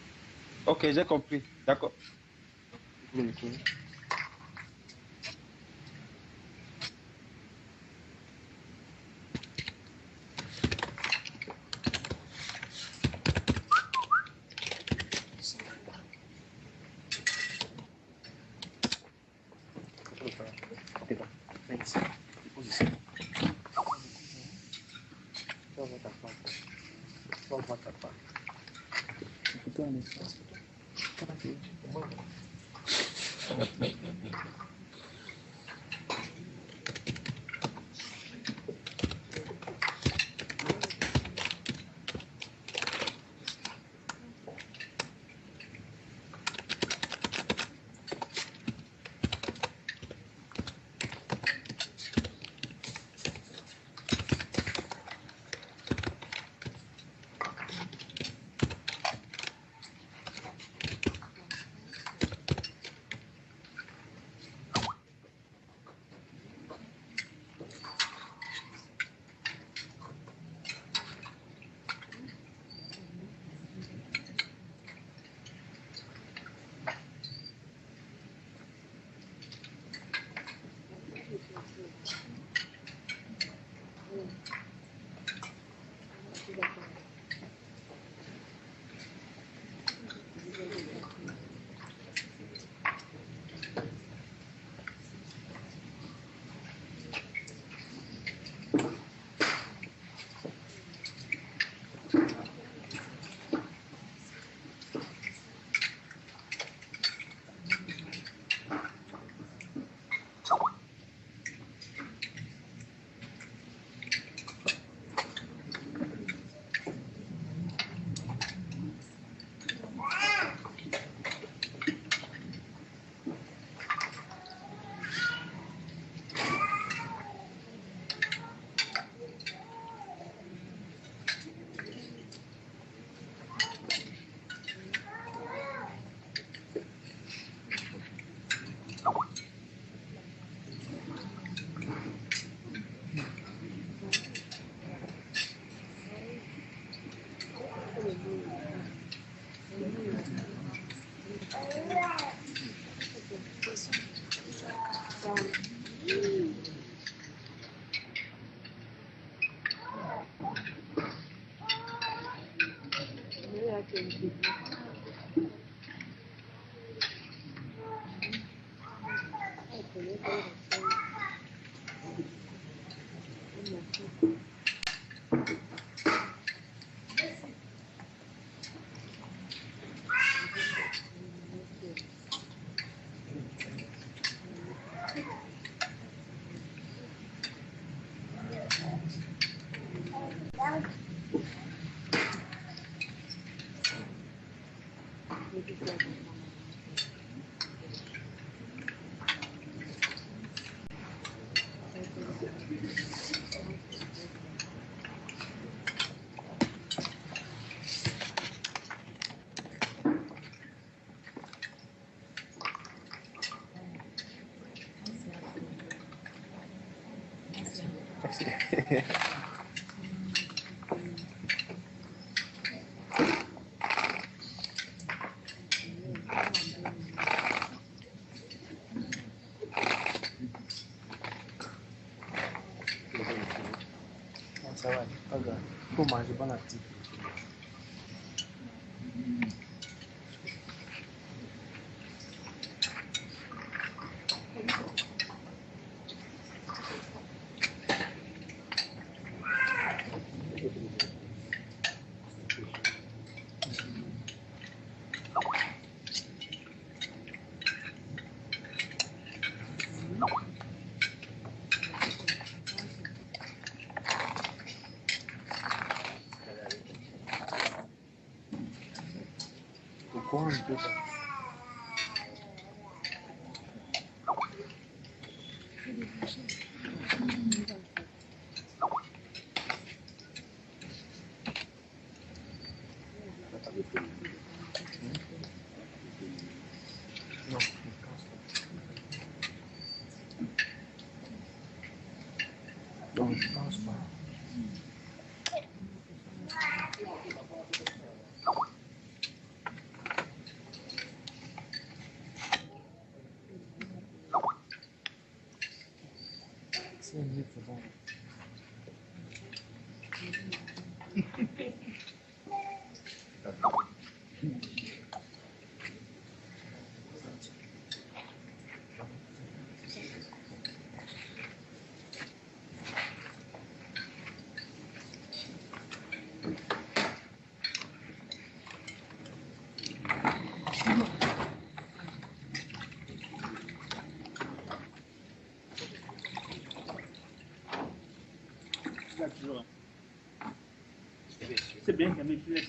Ok, j'ai compris. D'accord. Merci. Position. Vois ta part. Plutôt un espace. Ça va, pas grave. Il faut manger bon appétit. Pourquoi on peut pas? Non, je pense pas. Non, je pense pas. C'est mieux que bon. C'est bien qu'il y ait plus.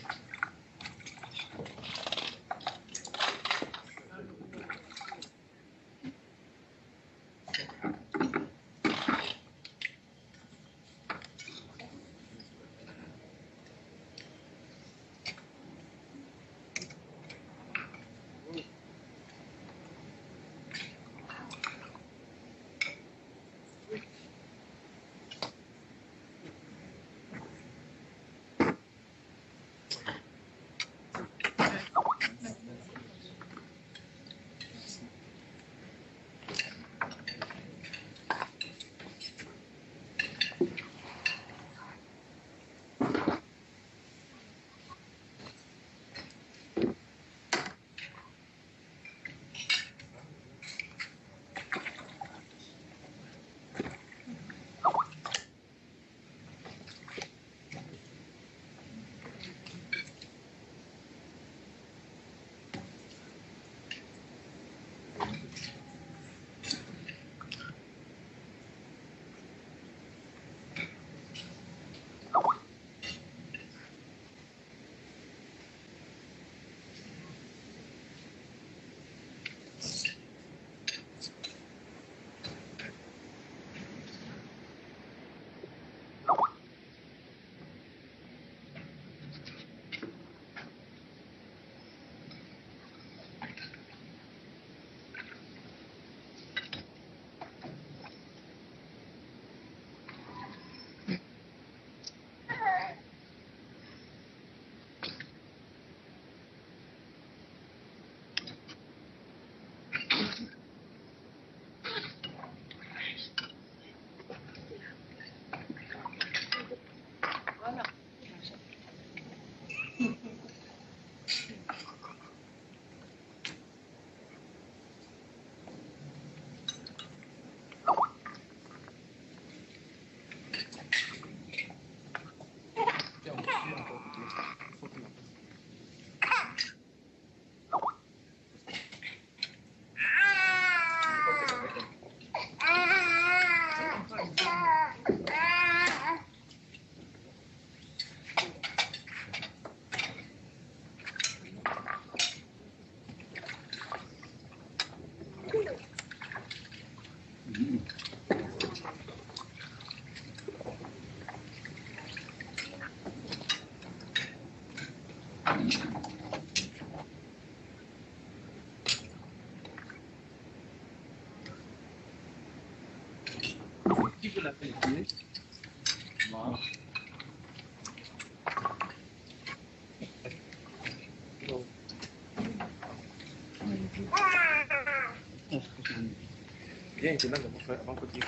Viens, c'est là, mon frère, mon côté.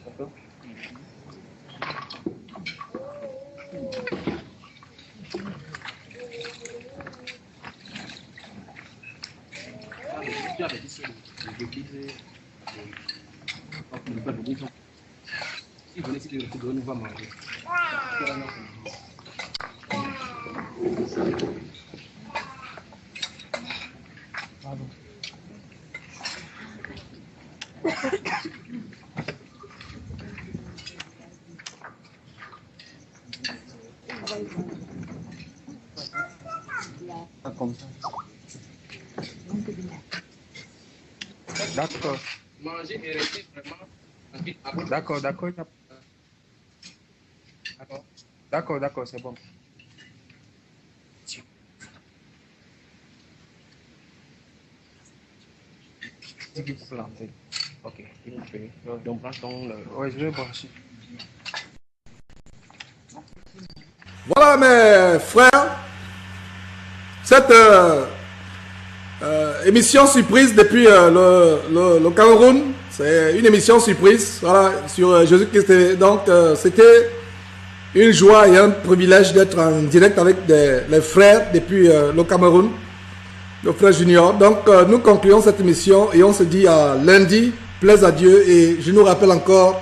D'accord? Si vous venez ici, on va manger. Pardon. Pas comme ça. D'accord. Manger et rester vraiment. D'accord, d'accord. D'accord, d'accord, c'est bon. Il faut planter. Ok, il faut faire. Donc, branche ton. Ouais, je vais brancher. Voilà mes frères, cette émission surprise depuis le Cameroun, c'est une émission surprise, voilà, sur Jésus-Christ TV. Donc c'était une joie et un privilège d'être en direct avec les frères depuis le Cameroun, le frère Junior. Donc nous concluons cette émission et on se dit à lundi, plaise à Dieu. Et je nous rappelle encore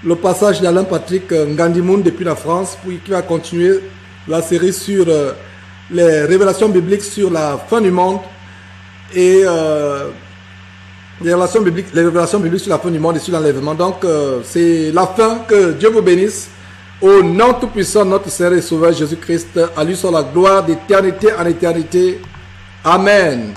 le passage d'Alain Patrick Ngandimoun depuis la France, qui va continuer la série sur les révélations bibliques sur la fin du monde et les révélations bibliques sur la fin du monde et sur l'enlèvement. Donc c'est la fin. Que Dieu vous bénisse. Au nom tout-puissant de notre Seigneur et Sauveur Jésus-Christ, à lui soit la gloire d'éternité en éternité. Amen.